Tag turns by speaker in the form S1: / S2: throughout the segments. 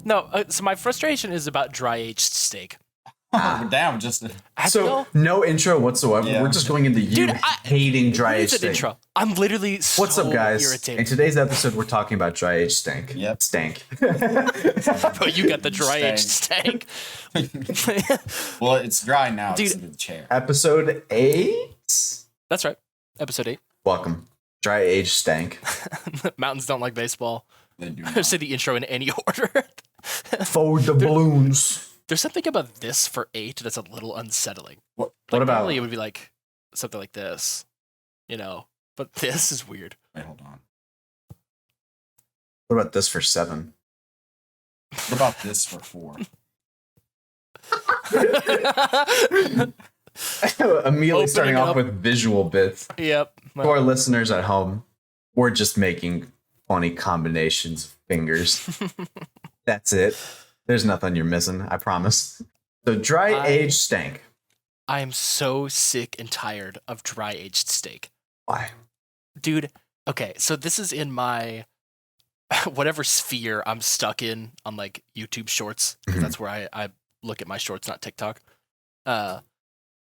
S1: No, so my frustration is about dry-aged steak.
S2: We're down just.
S3: So no intro whatsoever.
S2: Yeah.
S3: We're just going into you hating dry-aged
S1: It's an
S3: steak.
S1: intro. I'm literally so
S3: What's up, guys?
S1: irritated.
S3: In today's episode, we're talking about dry-aged stank.
S2: Yep.
S3: Stank.
S1: Bro, you got the dry-aged steak.
S2: Well, it's dry now.
S1: Dude.
S2: It's in the chair.
S3: Episode 8?
S1: That's right. Episode 8.
S3: Welcome. Dry-aged stank.
S1: Mountains don't like baseball.
S2: They do
S1: I
S2: not.
S1: say the intro in any order.
S3: Forward the balloons.
S1: There's something about this for 8 that's a little unsettling.
S2: What
S3: about-
S1: Normally it would be like something like this, you know, but this is weird.
S2: Wait, hold on.
S3: What about this for 7?
S2: What about this for 4?
S3: Immediately
S1: Opening
S3: starting off
S1: up.
S3: with visual bits.
S1: Yep.
S3: To our listeners at home, we're just making funny combinations of fingers. That's it. There's nothing you're missing, I promise. So dry-aged stank.
S1: I am so sick and tired of dry-aged steak.
S3: Why?
S1: Dude, okay, so this is in my whatever sphere I'm stuck in on like YouTube shorts. 'Cause
S3: Mhm.
S1: that's where I look at my shorts, not TikTok.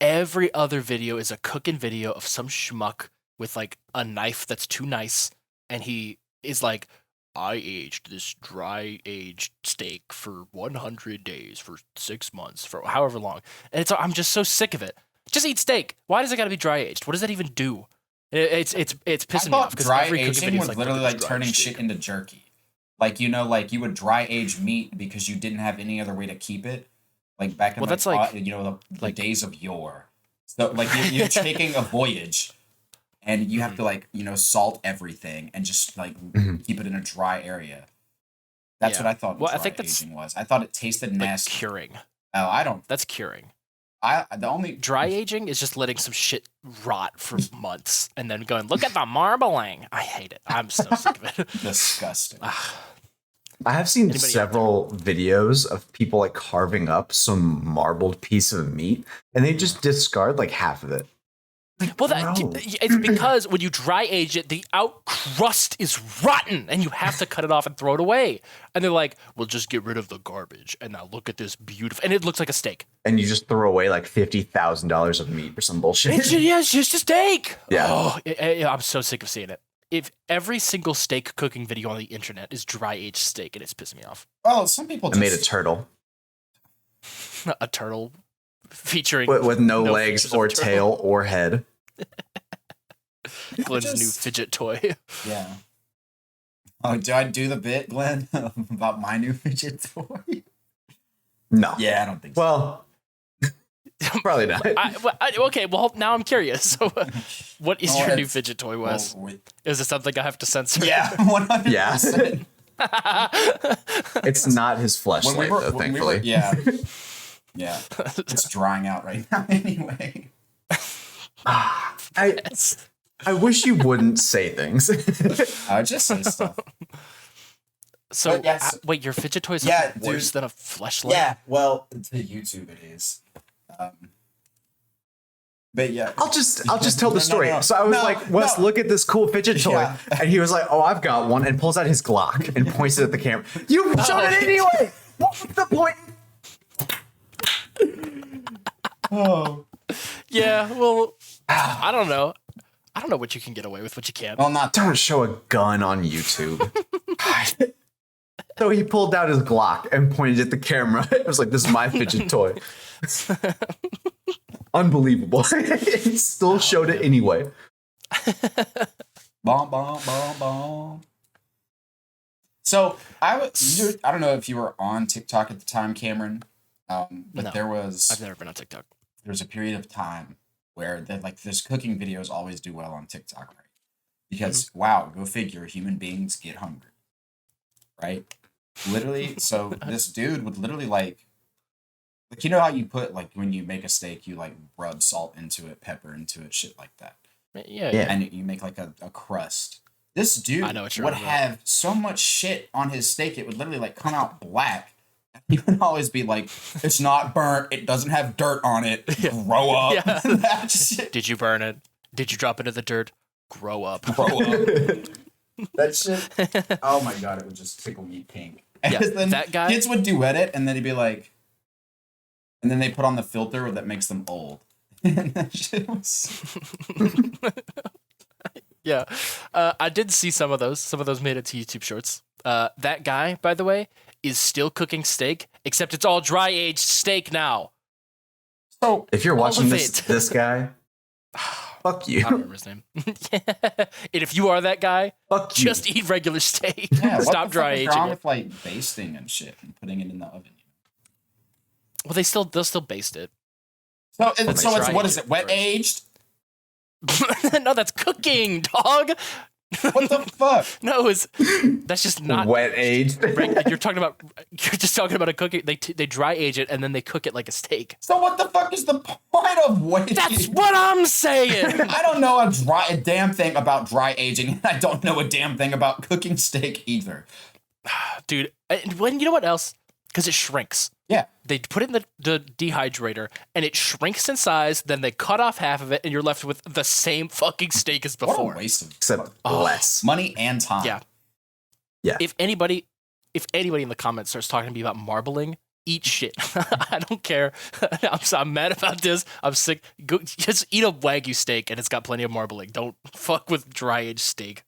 S1: Every other video is a cooking video of some schmuck with like a knife that's too nice, and he is like, I aged this dry-aged steak for 100 days, for 6 months, for however long. And I'm just so sick of it. Just eat steak. Why does it got to be dry-aged? What does that even do? It's
S2: I
S1: pissing me off
S2: thought
S1: because
S2: dry
S1: every cooking
S2: aging
S1: video
S2: was
S1: is
S2: literally
S1: look at
S2: like
S1: this
S2: turning
S1: dry-aged
S2: shit
S1: steak.
S2: into jerky. Like, you know, like you would dry age meat because you didn't have any other way to keep it. Like back in
S1: Well, that's like-
S2: you know, the
S1: like-
S2: days of yore. So like you're taking a voyage and you have to like, you know, salt everything and just like keep it in a dry area. That's
S1: Yeah.
S2: what I thought
S1: Well, I
S2: dry
S1: think that's,
S2: aging was. I thought it tasted
S1: like
S2: nasty.
S1: curing.
S2: Oh, I don't.
S1: That's curing.
S2: The only
S1: Dry aging is just letting some shit rot for months and then going, look at the marbling. I hate it. I'm so sick of it.
S2: disgusting.
S3: I have seen
S1: Anybody out
S3: several videos of people like carving up some marbled piece of meat and they just discard like half of it.
S1: Well,
S3: No.
S1: it's because when you dry age it, the out crust is rotten and you have to cut it off and throw it away. And they're like, we'll just get rid of the garbage. And now look at this beautiful. And it looks like a steak.
S3: And you just throw away like $50,000 of meat or some bullshit.
S1: It's just a steak.
S3: Yeah.
S1: Oh, I'm so sick of seeing it. If every single steak cooking video on the internet is dry aged steak, and it's pissing me off.
S2: Well, some people
S3: I
S2: just
S3: made a turtle
S1: A turtle featuring
S3: with no
S1: no
S3: legs
S1: features of
S3: or
S1: turtle.
S3: tail or head.
S1: Glenn's new
S2: Just-
S1: fidget toy.
S2: Yeah. Oh, do I do the bit, Glenn, about my new fidget toy?
S3: No.
S2: Yeah, I don't think so.
S3: Well, probably not.
S1: Okay, well, now I'm curious. So, what is
S2: Oh,
S1: your new
S2: it's-
S1: fidget toy, Wes?
S2: Well, wait.
S1: Is it something I have to censor?
S2: Yeah, 100%.
S3: Yeah. It's not his fleshlight, though,
S2: when we
S3: thankfully.
S2: were- yeah. Yeah. It's drying out right now anyway.
S3: I wish you wouldn't say things.
S2: I would just say stuff.
S1: So,
S2: But yes.
S1: wait, your fidget toy is
S2: Yeah,
S1: worse
S2: dude.
S1: than a fleshlight?
S2: Yeah, well, to YouTube it is. But yeah.
S3: I'll just tell the
S2: No,
S3: story.
S2: no.
S3: So I was
S2: No,
S3: like, Wes,
S2: no.
S3: look at this cool fidget toy.
S2: Yeah.
S3: And he was like, oh, I've got one, and pulls out his Glock and points it at the camera. You shot it anyway! What was the point?
S2: Oh.
S1: Yeah, well, I don't know. I don't know what you can get away with, what you can't.
S2: Well, not
S3: Don't show a gun on YouTube. So he pulled out his Glock and pointed at the camera. It was like, this is my fidget toy. Unbelievable. He still showed it anyway.
S2: Bomb, bomb, bomb, bomb. So I don't know if you were on TikTok at the time, Cameron, but
S1: No.
S2: there was
S1: I've never been on TikTok.
S2: a period of time where this cooking videos always do well on TikTok, right? Because wow, go figure, human beings get hungry, right? Literally, so this dude would literally like you know how you put like when you make a steak, you like rub salt into it, pepper into it, shit like that.
S1: Yeah.
S2: And you make like a crust. This dude
S1: I know what you're
S2: would
S1: on about.
S2: have so much shit on his steak, it would literally like come out black. He would always be like, it's not burnt, it doesn't have dirt on it, grow up.
S1: Yeah.
S2: That shit.
S1: Did you burn it? Did you drop it in the dirt? Grow up.
S2: Grow up. That shit. Oh my god, it would just tickle me pink. And
S1: Yeah,
S2: then
S1: that guy.
S2: kids would duet it, and then he'd be like, and then they put on the filter that makes them old. And that shit was...
S1: Yeah, I did see some of those. Some of those made it to YouTube Shorts. That guy, by the way, is still cooking steak, except it's all dry aged steak now.
S2: So
S3: If you're
S1: All
S3: watching
S1: of
S3: this,
S1: it.
S3: this guy, fuck you.
S1: I don't remember his name. And if you are that guy,
S3: Fuck you.
S1: just eat regular steak.
S2: yeah,
S1: Stop
S2: what the
S1: dry
S2: fuck is
S1: aging
S2: wrong
S1: it.
S2: with like basting and shit and putting it in the oven?
S1: Well, they'll still baste it.
S2: So,
S1: they
S2: it's
S1: dry
S2: what
S1: age
S2: is
S1: it
S2: it? Wet
S1: first.
S2: aged?
S1: No, that's cooking, dog.
S2: What the fuck?
S1: No, that's just not
S3: Wet aged.
S1: You're just talking about a cooking. They dry age it and then they cook it like a steak.
S2: So what the fuck is the point of waiting?
S1: That's what I'm saying.
S2: I don't know a damn thing about dry aging, and I don't know a damn thing about cooking steak either.
S1: Dude, when you know what else? Because it shrinks.
S2: Yeah.
S1: They put it in the dehydrator and it shrinks in size. Then they cut off half of it, and you're left with the same fucking steak as
S2: What a
S1: before.
S2: waste of
S3: Except
S1: Oh.
S3: less.
S2: money and time.
S1: Yeah.
S3: Yeah.
S1: If anybody in the comments starts talking to me about marbling, eat shit. I don't care. I'm mad about this. I'm sick. Go, just eat a Wagyu steak, and it's got plenty of marbling. Don't fuck with dry aged steak.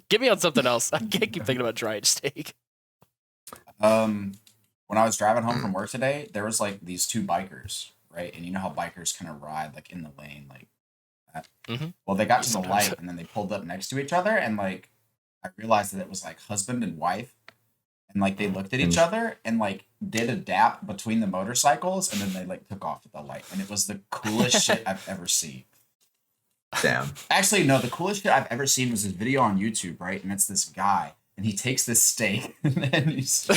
S1: Get me on something else. I can't keep thinking about dry aged steak.
S2: When I was driving home from work today, there was like these two bikers, right? And you know how bikers kind of ride like in the lane, like that.
S1: Mhm.
S2: Well, they got to the
S1: Sometimes.
S2: light and then they pulled up next to each other, and like I realized that it was like husband and wife, and like they looked at each other and like did a dap between the motorcycles, and then they like took off at the light, and it was the coolest shit I've ever seen.
S3: Damn.
S2: Actually, no, the coolest shit I've ever seen was this video on YouTube, right? And it's this guy, and he takes this steak, and then he's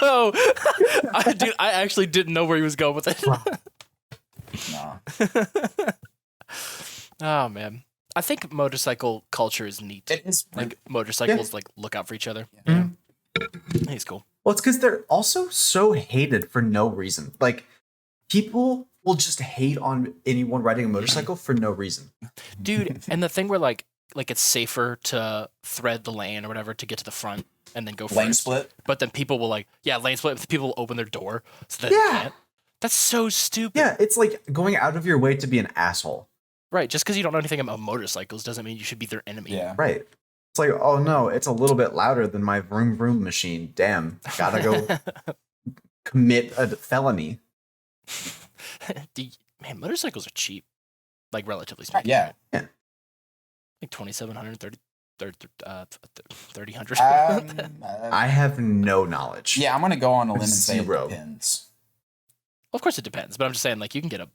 S1: No, I actually didn't know where he was going with it.
S2: no,
S1: Oh man, I think motorcycle culture is neat.
S2: it is
S1: Like motorcycles, like look out for each other.
S2: Yeah.
S1: You know? I think it's cool.
S3: Well, it's because they're also so hated for no reason. Like, people will just hate on anyone riding a motorcycle for no reason.
S1: Dude, and the thing where like it's safer to thread the lane or whatever to get to the front and then go
S2: lane
S1: first.
S2: split.
S1: But then people will lane split. People will open their door so that
S3: Yeah.
S1: they can't. That's so stupid.
S3: Yeah, it's like going out of your way to be an asshole.
S1: Right. Just because you don't know anything about motorcycles doesn't mean you should be their enemy.
S2: Yeah.
S3: Right. It's like, oh no, it's a little bit louder than my vroom vroom machine. Damn. Gotta go commit a felony.
S1: Man, motorcycles are cheap. Like relatively speaking.
S2: Yeah.
S1: Like 2,700, 3,000.
S3: I have no knowledge.
S2: yeah, I'm gonna go on a limb and say it
S3: Zero.
S2: depends.
S1: Of course it depends, but I'm just saying like you can get a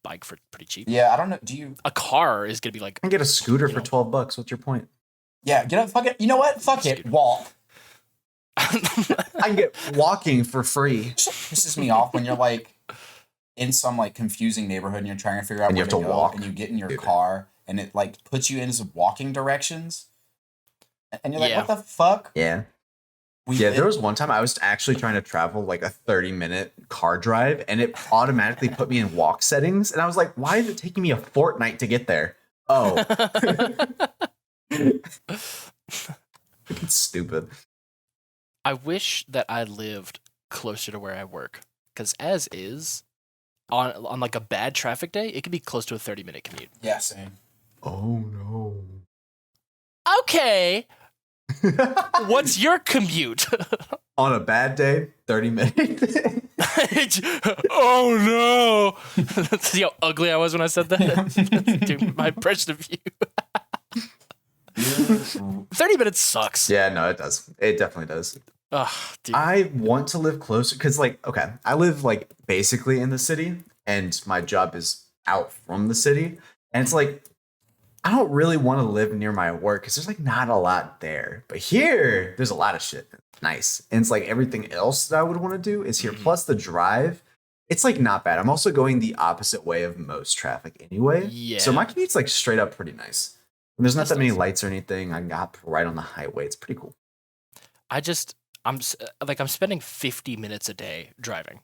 S1: bike for pretty cheap.
S2: Yeah, I don't know. Do you?
S1: A car is gonna be like
S3: I can get a scooter
S1: You
S3: for
S1: know.
S3: $12. What's your point?
S2: Yeah, get up. Fuck it. You know what? Fuck it.
S1: Scooter.
S2: Walk.
S3: I can get walking for free.
S2: Pisses me off when you're like in some like confusing neighborhood and you're trying to figure out
S3: And you
S2: where
S3: have
S2: to
S3: to
S2: go,
S3: walk.
S2: and you get in your
S3: Dude.
S2: car and it like puts you into some walking directions, and you're like,
S1: Yeah.
S2: what the fuck?
S3: Yeah.
S2: We
S3: Yeah,
S2: live-
S3: there was one time I was actually trying to travel like a 30-minute car drive, and it automatically put me in walk settings. And I was like, why is it taking me a fortnight to get there? Oh, it's stupid.
S1: I wish that I lived closer to where I work, because as is, on like a bad traffic day, it could be close to a 30-minute commute.
S2: Yeah, same.
S3: Oh no.
S1: Okay, what's your commute?
S3: On a bad day, 30 minutes.
S1: Oh no! See how ugly I was when I said that? Dude, my impression of you. 30 minutes sucks.
S3: Yeah, no, it does. It definitely does.
S1: Ugh, dude.
S3: I want to live closer because, like, okay, I live like basically in the city, and my job is out from the city, and it's like I don't really want to live near my work because there's like not a lot there. But here, there's a lot of shit. Nice, and it's like everything else that I would want to do is here.
S1: Mhm.
S3: Plus the drive, it's like not bad. I'm also going the opposite way of most traffic anyway.
S1: Yeah.
S3: So my commute's like straight up pretty nice. And there's not
S1: That's
S3: that many
S1: nice.
S3: lights or anything. I got right on the highway. It's pretty cool.
S1: I'm spending 50 minutes a day driving,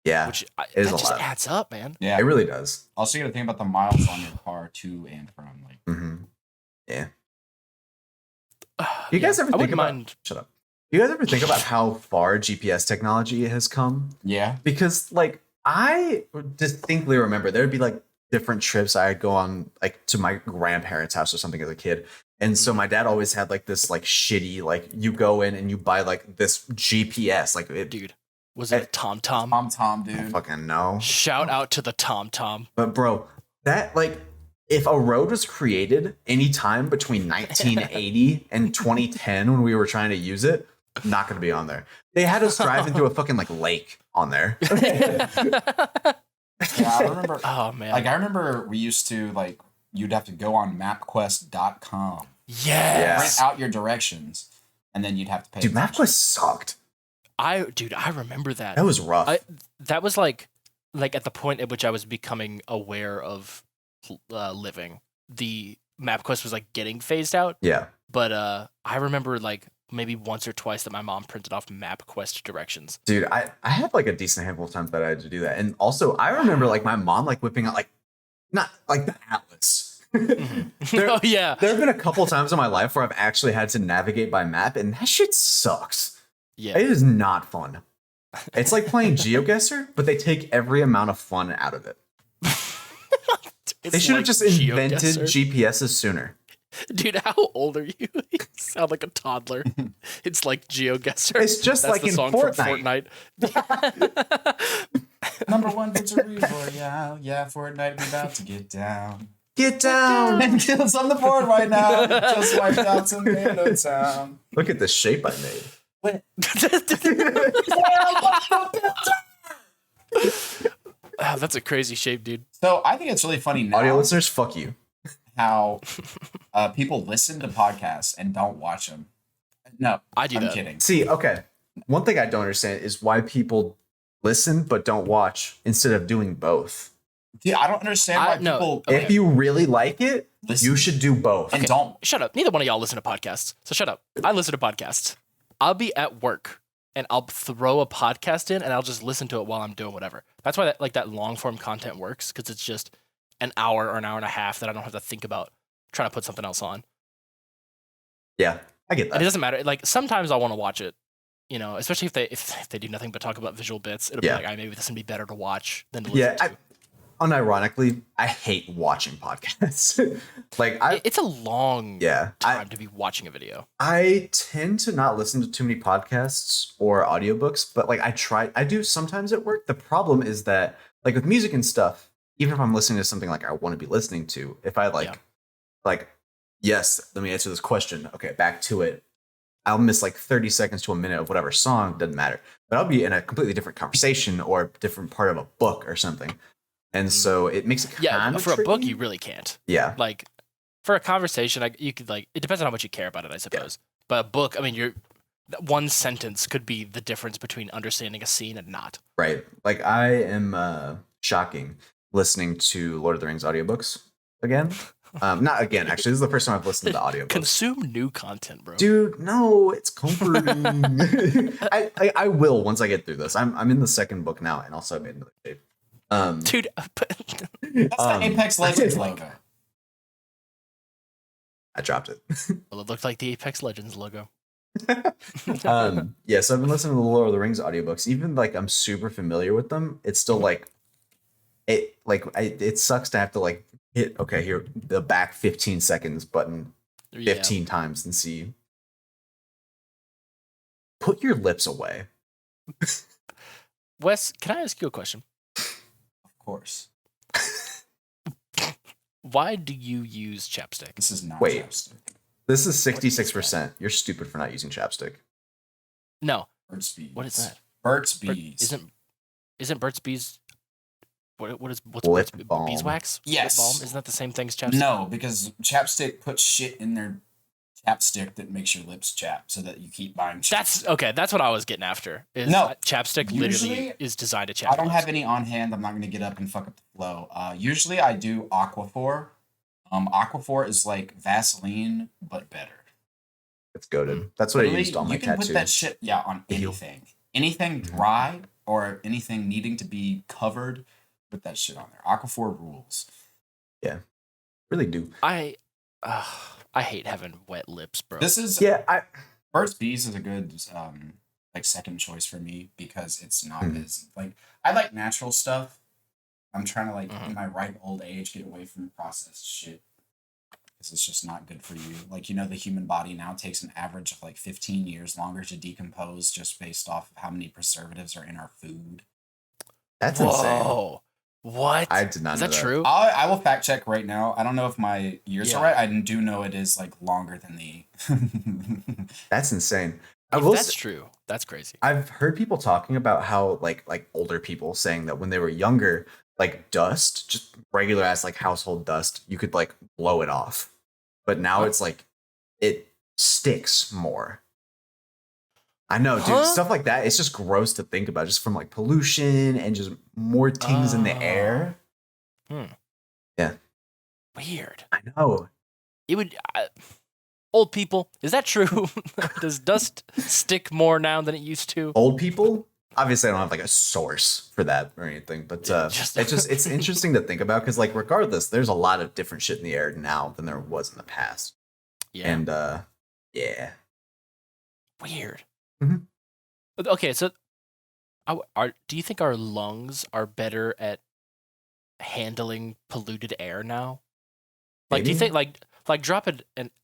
S3: Yeah,
S1: which
S3: it is
S1: that
S3: a
S1: just
S3: lot.
S1: adds up, man.
S2: Yeah.
S3: it really does.
S2: Also, you got to think about the miles on your car to and from. Like,
S3: Mm-hmm. Yeah. Do you guys ever
S1: I
S3: think
S1: wouldn't
S3: about?
S1: mind.
S3: Shut up. Do you guys ever think about how far GPS technology has come?
S2: Yeah.
S3: Because like I distinctly remember there'd be like different trips I'd go on like to my grandparents' house or something as a kid. And so my dad always had like this like shitty like you go in and you buy like this GPS like it,
S1: Dude, was it a TomTom?
S2: Tom,
S3: I
S2: dude.
S3: don't fucking know.
S1: Shout out to the TomTom.
S3: But bro, that like if a road was created anytime between 1980 and 2010 when we were trying to use it, not going to be on there. They had us driving through a fucking like lake on there.
S2: Yeah, I remember.
S1: Oh man.
S2: Like I remember we used to like you'd have to go on mapquest.com,
S1: Yes.
S2: print out your directions, and then you'd have to pay.
S3: Dude,
S2: attention.
S3: MapQuest sucked.
S1: I remember that.
S3: That was rough.
S1: That was like at the point at which I was becoming aware of living. The MapQuest was like getting phased out.
S3: Yeah.
S1: But I remember like maybe once or twice that my mom printed off MapQuest directions.
S3: Dude, I had like a decent handful of times that I had to do that. And also I remember like my mom like whipping out like not like the atlas.
S1: Oh yeah.
S3: There have been a couple times in my life where I've actually had to navigate by map and that shit sucks.
S1: Yeah.
S3: It is not fun. It's like playing GeoGuessr, but they take every amount of fun out of it. They should have just invented GPSs sooner.
S1: Dude, how old are you? You sound like a toddler. It's like GeoGuessr.
S3: It's just
S1: That's
S3: like
S1: the
S3: in
S1: song
S3: Fortnite.
S1: from Fortnite.
S2: Number one victory royale. Yeah, Fortnite we about to get down.
S3: Get down!
S2: And kills on the board right now. Just wiped out Tomato Town.
S3: Look at the shape I made.
S1: Wow, that's a crazy shape, dude.
S2: So I think it's really funny now
S3: Audio listeners, fuck you.
S2: how people listen to podcasts and don't watch them. No,
S1: I do
S2: I'm
S1: that.
S2: kidding.
S3: See, okay. One thing I don't understand is why people listen but don't watch instead of doing both.
S2: Yeah, I don't understand why
S1: no,
S2: people
S1: okay.
S3: If you really like it,
S2: Listen.
S3: you should do both.
S2: and don't.
S1: Shut up. Neither one of y'all listen to podcasts. So shut up. I listen to podcasts. I'll be at work and I'll throw a podcast in and I'll just listen to it while I'm doing whatever. That's why that long form content works, because it's just an hour or an hour and a half that I don't have to think about trying to put something else on.
S3: Yeah, I get
S1: And it
S3: that.
S1: doesn't matter. Like sometimes I want to watch it, you know, especially if they do nothing but talk about visual bits. It'll
S3: Yeah.
S1: be like, maybe this would be better to watch than to listen
S3: Yeah,
S1: to.
S3: unironically, I hate watching podcasts. Like
S1: It's a long
S3: yeah,
S1: time to be watching a video.
S3: I tend to not listen to too many podcasts or audiobooks, but like I do sometimes at work. The problem is that like with music and stuff, even if I'm listening to something like I want to be listening to, if I like, yes, let me answer this question. Okay, back to it. I'll miss like 30 seconds to a minute of whatever song, doesn't matter. But I'll be in a completely different conversation or different part of a book or something. And so it makes it kind
S1: Yeah,
S3: of
S1: for a book,
S3: tricky.
S1: you really can't.
S3: Yeah.
S1: Like, for a conversation, you could it depends on how much you care about it, I suppose. But a book, I mean, one sentence could be the difference between understanding a scene and not.
S3: Right. Like I am shocking listening to Lord of the Rings audiobooks again. Not again, actually. This is the first time I've listened to audiobooks.
S1: Consume new content, bro.
S3: Dude, no, it's comforting. I will once I get through this. I'm in the second book now, and also I'm into the shape.
S1: Dude,
S2: That's the Apex Legends logo.
S3: I dropped it.
S1: well, it looked like the Apex Legends logo.
S3: Yeah, so I've been listening to the Lord of the Rings audiobooks. Even like I'm super familiar with them, it's still like it sucks to have to like hit here the back 15 seconds button 15 times and see. Put your lips away.
S1: Wes, can I ask you a question?
S2: Of course.
S1: Why do you use chapstick?
S2: This is not
S3: Wait.
S2: chapstick.
S3: This is 66%. You're stupid for not using chapstick.
S1: No.
S2: Burt's Bees.
S1: What is that?
S2: Burt's Bees.
S1: Isn't Burt's Bees? What's
S3: Lip
S1: Burt's
S3: balm.
S1: beeswax? Lip
S2: Yes.
S1: balm? Isn't that the same thing as chapstick?
S2: No, because chapstick puts shit in their chapstick that makes your lips chap so that you keep buying chapstick.
S1: That's okay. That's what I was getting after. Is
S2: No.
S1: Chapstick
S2: Usually,
S1: literally is designed to chap.
S2: I don't
S1: lips.
S2: have any on hand. I'm not going to get up and fuck up the flow. Usually I do Aquaphor. Aquaphor is like Vaseline, but better.
S3: It's goated. That's what I
S2: Literally,
S3: used on my
S2: you can
S3: tattoos.
S2: put that shit on
S3: Ew.
S2: anything. Anything dry or anything needing to be covered, put that shit on there. Aquaphor rules.
S3: Really do.
S1: I I hate having wet lips, bro.
S2: This is
S3: Yeah,
S2: Burt's Bees is a good like second choice for me because it's not
S3: Mhm.
S2: as like I like natural stuff. I'm trying to like
S1: Mhm.
S2: in my ripe old age get away from processed shit because it's just not good for you. Like the human body now takes an average of like 15 years longer to decompose just based off of how many preservatives are in our food.
S3: that's insane.
S1: Whoa. What?
S3: I did not
S1: Is
S3: know
S1: that
S3: that.
S1: true?
S2: I will fact check right now. I don't know if my years
S1: Yeah.
S2: are right. I do know it is like longer than the.
S3: That's insane. I
S1: If
S3: will
S1: that's
S3: s-
S1: true, that's crazy.
S3: I've heard people talking about how like older people saying that when they were younger, like dust, just regular ass like household dust, you could like blow it off. But now
S1: Huh?
S3: it's like it sticks more. I know, dude.
S1: Huh?
S3: Stuff like that. It's just gross to think about, just from like pollution and just more things in the air.
S1: Hmm.
S3: Yeah,
S1: Weird.
S3: I know.
S1: It would. Old people, is that true? Does dust stick more now than it used to?
S3: Old people. Obviously, I don't have like a source for that or anything, but
S1: Yeah,
S3: it's interesting to think about because like regardless, there's a lot of different shit in the air now than there was in the past.
S1: Yeah.
S3: And yeah.
S1: Weird.
S3: Mhm.
S1: Okay, so do you think our lungs are better at handling polluted air now? Like, do you
S3: Maybe.
S1: think like drop a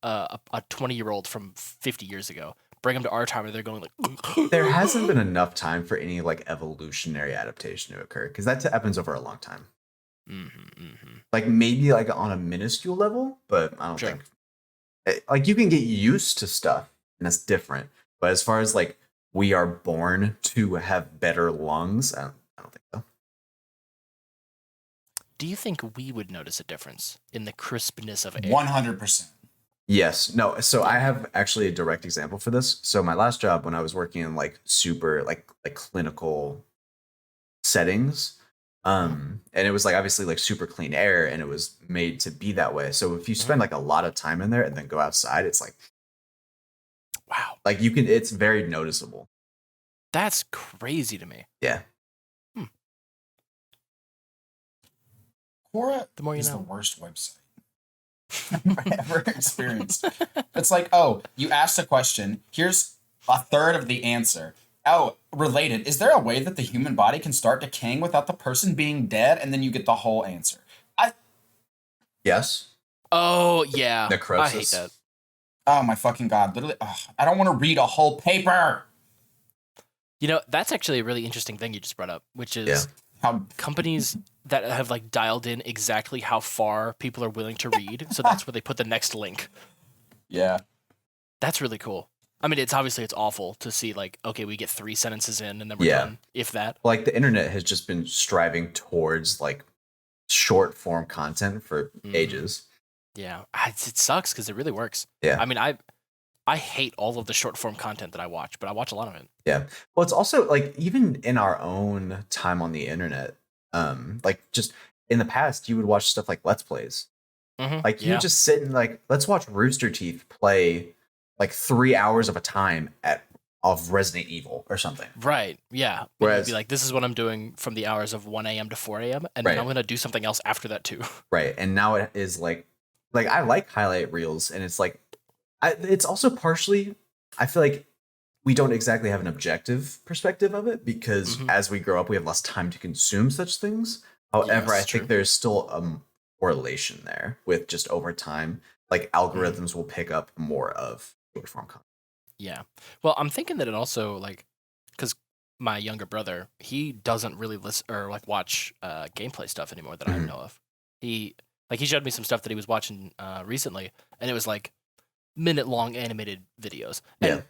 S1: 20-year-old from 50 years ago, bring them to our time, and they're going like,
S3: There hasn't been enough time for any like evolutionary adaptation to occur because that happens over a long time. Like maybe like on a minuscule level, but I don't
S1: Sure.
S3: think like you can get used to stuff and that's different. But as far as like we are born to have better lungs, I don't think so.
S1: Do you think we would notice a difference in the crispness of air?
S2: 100%.
S3: Yes. No. So I have actually a direct example for this. So my last job when I was working in like super like clinical settings, and it was like obviously like super clean air and it was made to be that way. So if you spend like a lot of time in there and then go outside, it's like
S1: Wow,
S3: like you can it's very noticeable.
S1: that's crazy to me.
S3: Yeah.
S2: Quora
S1: The more you
S2: is the
S1: know.
S2: worst website I've ever experienced. It's like, oh, you asked a question. Here's a third of the answer. Oh, related. Is there a way that the human body can start decaying without the person being dead? And then you get the whole answer.
S3: Yes.
S1: Oh yeah,
S3: Necrosis.
S1: I hate that.
S2: Oh my fucking god! Literally, I don't want to read a whole paper.
S1: You know, that's actually a really interesting thing you just brought up, which is
S3: Yeah.
S2: How
S1: companies that have like dialed in exactly how far people are willing to read, so that's where they put the next link.
S2: yeah.
S1: That's really cool. I mean, it's awful to see like, okay, we get 3 sentences in and then we're
S3: Yeah.
S1: done, if that.
S3: Like the internet has just been striving towards like short form content for ages.
S1: Yeah, it sucks because it really works.
S3: Yeah.
S1: I mean, I hate all of the short form content that I watch, but I watch a lot of it.
S3: Yeah. Well, it's also like even in our own time on the internet, like just in the past, you would watch stuff like Let's Plays. Like you
S1: Yeah.
S3: just sit and like, let's watch Rooster Teeth play like 3 hours of a time of Resident Evil or something.
S1: Right. Yeah.
S3: Whereas-
S1: It'd be like, this is what I'm doing from the hours of 1 a.m. to 4 a.m. And
S3: Right.
S1: then I'm gonna do something else after that too.
S3: Right. And now it is like I like highlight reels, and it's like it's also partially I feel like we don't exactly have an objective perspective of it because
S1: Mhm.
S3: as we grow up, we have less time to consume such things. However,
S1: Yes,
S3: I
S1: true.
S3: think there's still a correlation there with just over time, like algorithms will pick up more of short form content.
S1: Yeah. Well, I'm thinking that it also like, because my younger brother, he doesn't really listen or like watch gameplay stuff anymore that I
S3: Mhm.
S1: know of. He showed me some stuff that he was watching recently, and it was like minute-long animated videos. And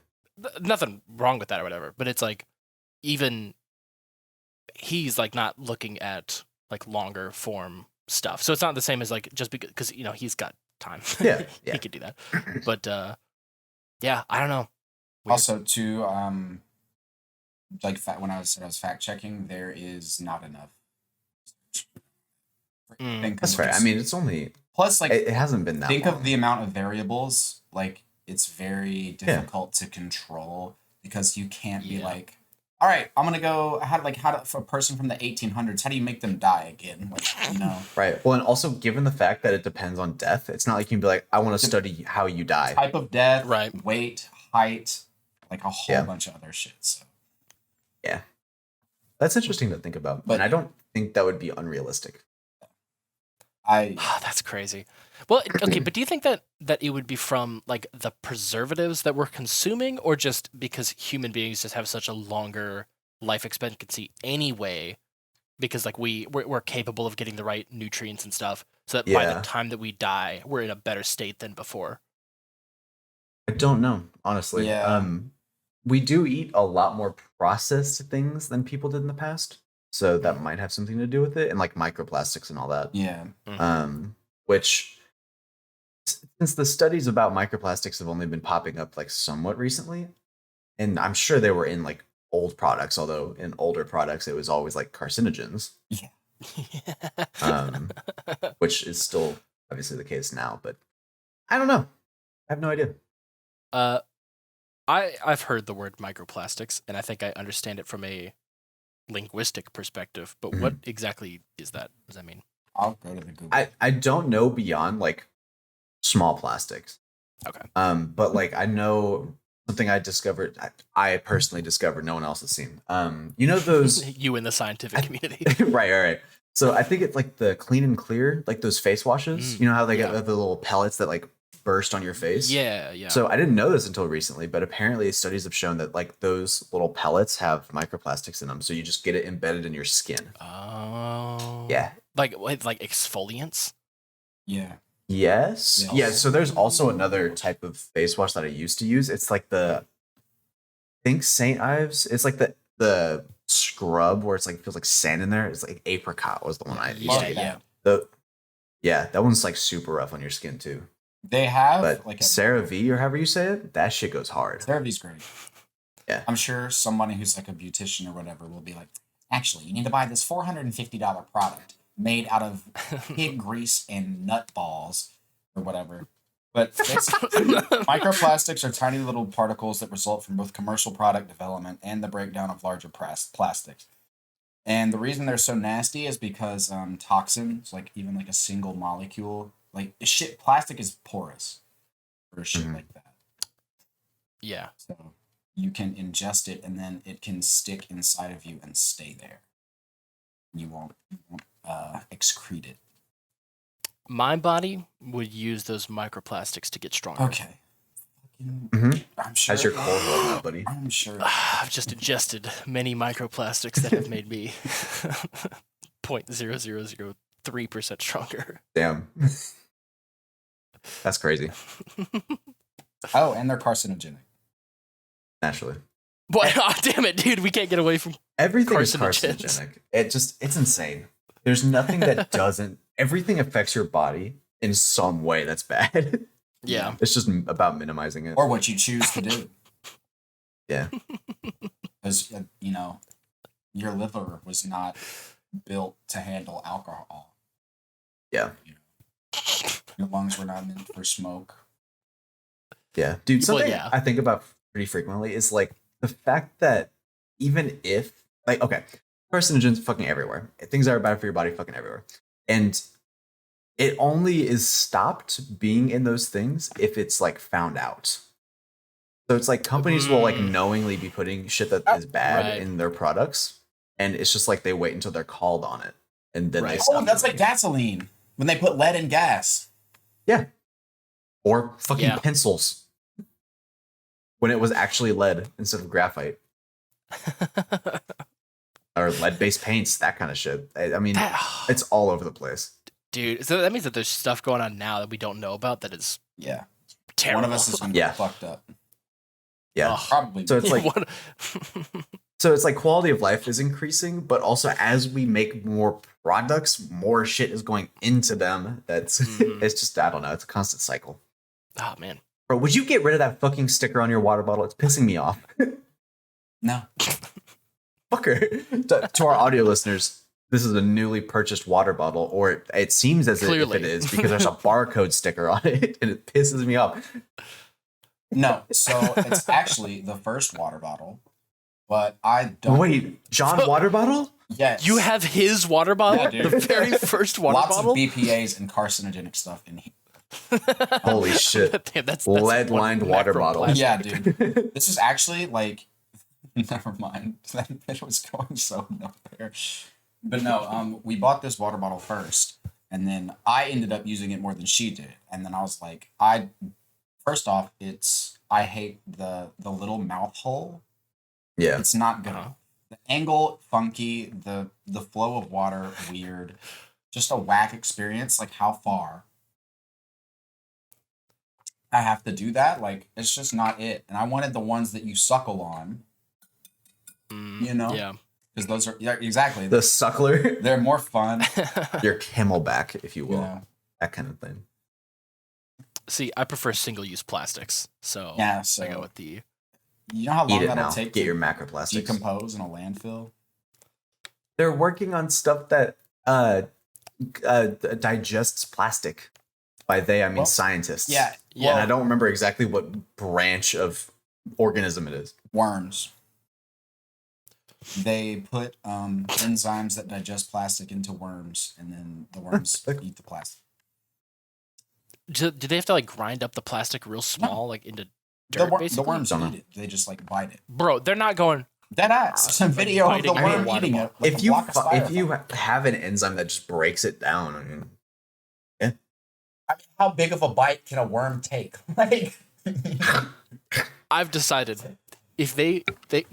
S1: nothing wrong with that or whatever, but it's like even he's like not looking at like longer form stuff. So it's not the same as like just because you know he's got time.
S3: Yeah, yeah.
S1: He could do that. But yeah, I don't know. Weird.
S2: Also, to when I was fact checking, there is not enough.
S3: That's fair. I mean, it's only
S2: plus like
S3: it hasn't been that
S2: think
S3: long.
S2: of the amount of variables. Like it's very difficult to control because you can't be
S1: Yeah.
S2: like, all right, I'm gonna go. For a person from the 1800s, how do you make them die again? Like, you know,
S3: Right. Well, and also given the fact that it depends on death, it's not like you can be like, I want to study how you die.
S2: type of death,
S1: Right.
S2: weight, height, like a whole
S3: Yeah.
S2: bunch of other shit. So.
S3: Yeah. That's interesting to think about.
S2: But-
S3: and I don't think that would be unrealistic.
S1: That's crazy. Well, okay, but do you think that it would be from like the preservatives that we're consuming, or just because human beings just have such a longer life expectancy anyway, because like we're capable of getting the right nutrients and stuff, so that by the
S3: Yeah.
S1: time that we die, we're in a better state than before?
S3: I don't know, honestly.
S2: Yeah.
S3: We do eat a lot more processed things than people did in the past. So that might have something to do with it, and like microplastics and all that.
S2: Yeah.
S3: Which, since the studies about microplastics have only been popping up like somewhat recently, and I'm sure they were in like old products, although in older products it was always like carcinogens, which is still obviously the case now. But I don't know. I have no idea.
S1: I've heard the word microplastics, and I think I understand it from a linguistic perspective. But what exactly is that? What does that mean?
S2: I'll go to the Google.
S3: I don't know beyond like small plastics.
S1: Okay.
S3: But like I know something I discovered. I personally discovered. No one else has seen. You know those
S1: You in the scientific community.
S3: right. So I think it's like the Clean and Clear, like those face washes. You know how they get the little pellets that like burst on your face?
S1: Yeah.
S3: So I didn't know this until recently, but apparently studies have shown that like those little pellets have microplastics in them. So you just get it embedded in your skin.
S1: Oh.
S3: Yeah.
S1: Like exfoliants?
S2: Yeah.
S3: Yes.
S2: Yes.
S3: Yeah. So there's also another type of face wash that I used to use. It's like I think St. Ives. It's like the scrub where it's like feels like sand in there. It's like apricot was the one I used
S2: Love
S3: to
S2: that.
S3: use. That one's like super rough on your skin too.
S2: They have
S3: But
S2: like
S3: CeraVe or however you say it, that shit goes hard.
S2: CeraVe's great.
S3: Yeah.
S2: I'm sure somebody who's like a beautician or whatever will be like, actually, you need to buy this $450 product made out of pig grease and nut balls or whatever. But microplastics are tiny little particles that result from both commercial product development and the breakdown of larger plastics. And the reason they're so nasty is because toxins, like even like a single molecule, like plastic is porous or shit like that.
S1: Yeah.
S2: So you can ingest it and then it can stick inside of you and stay there. You won't excrete it.
S1: My body would use those microplastics to get stronger.
S2: Okay.
S3: Mhm.
S2: I'm sure.
S3: How's your cold roll now, buddy?
S2: I'm sure.
S1: I've just ingested many microplastics that have made me 0.0003% stronger.
S3: Damn. That's crazy.
S2: Oh, and they're carcinogenic.
S3: Naturally.
S1: Boy, oh, damn it, dude. We can't get away from...
S3: Everything is
S1: Carcinogens.
S3: carcinogenic. It's insane. There's nothing that doesn't. Everything affects your body in some way that's bad.
S1: Yeah.
S3: It's just about minimizing it.
S2: Or what you choose to do.
S3: Yeah.
S2: Because, your liver was not built to handle alcohol.
S3: Yeah.
S2: Your lungs were not meant for smoke.
S3: Yeah. Dude, something
S1: yeah.
S3: I think about pretty frequently is like the fact that even if, like, okay, carcinogens fucking everywhere. Things that are bad for your body fucking everywhere. And it only is stopped being in those things if it's like found out. So it's like companies will like knowingly be putting shit that is bad
S1: Right.
S3: in their products, and it's just like they wait until they're called on it, and then they
S1: Right.
S3: stop.
S2: Oh, that's like
S3: doing it.
S2: gasoline. When they put lead in gas.
S3: Yeah. Or fucking
S1: Yeah.
S3: pencils. When it was actually lead instead of graphite. Or lead-based paints, that kind of shit. I mean, it's all over the place.
S1: Dude, so that means that there's stuff going on now that we don't know about that is
S2: Yeah.
S1: terrible.
S2: One of us is going to
S3: Yeah.
S2: get fucked up.
S3: Yeah.
S1: Ugh.
S2: Probably.
S3: So it's like
S1: What-
S3: so it's like quality of life is increasing, but also as we make more products, more shit is going into them. That's
S1: Mhm.
S3: it's just I don't know, it's a constant cycle.
S1: Oh, man.
S3: Bro, would you get rid of that fucking sticker on your water bottle? It's pissing me off.
S2: No.
S3: Fucker. To our audio listeners, this is a newly purchased water bottle, or it seems as if
S1: Clearly.
S3: it is because there's a barcode sticker on it, and it pisses me off.
S2: No. So it's actually the first water bottle but I don't.
S3: Wait, John water bottle?
S2: Yes.
S1: You have his water bottle?
S2: Yeah, dude.
S1: The very first water
S2: Lots
S1: bottle?
S2: of BPAs and carcinogenic stuff in here.
S3: Holy shit.
S1: Damn, that's
S3: Lead-lined
S1: one
S3: water bottle.
S1: microplastic.
S2: Yeah, dude. This is actually like, never mind. That was going so nowhere. But no, we bought this water bottle first, and then I ended up using it more than she did. And then I was like, first off, I hate the little mouth hole.
S3: Yeah.
S2: It's not good. The angle, funky. The flow of water, weird. Just a whack experience. Like, how far I have to do that? Like, it's just not it. And I wanted the ones that you suckle on. You know?
S1: Yeah.
S2: Because those are, yeah, exactly.
S3: The suckler.
S2: They're more fun.
S3: Your camelback, if you will.
S2: Yeah.
S3: That kind of thing.
S1: See, I prefer single-use plastics, so
S2: Yeah, so
S1: I go with the.
S2: you know how long
S3: Eat it
S2: that'll
S3: now.
S2: take
S3: Get
S2: to
S3: your macroplastics.
S2: decompose in a landfill?
S3: They're working on stuff that digests plastic. By they, I mean
S2: Well,
S3: scientists.
S2: Yeah.
S1: Yeah.
S3: And I don't remember exactly what branch of organism it is.
S2: Worms. They put enzymes that digest plastic into worms, and then the worms eat the plastic.
S1: Do they have to like grind up the plastic real small, like into dirt?
S2: The
S1: basically,
S2: worms
S3: Don't
S2: eat
S3: know.
S2: it. They just like bite it.
S1: bro, they're not going.
S2: Dead ass. It's a video of the
S1: biting
S2: worm
S1: a water
S2: eating
S1: bottle.
S2: it. With
S3: If
S2: a
S3: you
S2: block of
S3: if you
S2: styrofoam.
S3: have an enzyme that just breaks it down, I mean,
S2: I mean, how big of a bite can a worm take? Like,
S1: I've decided if they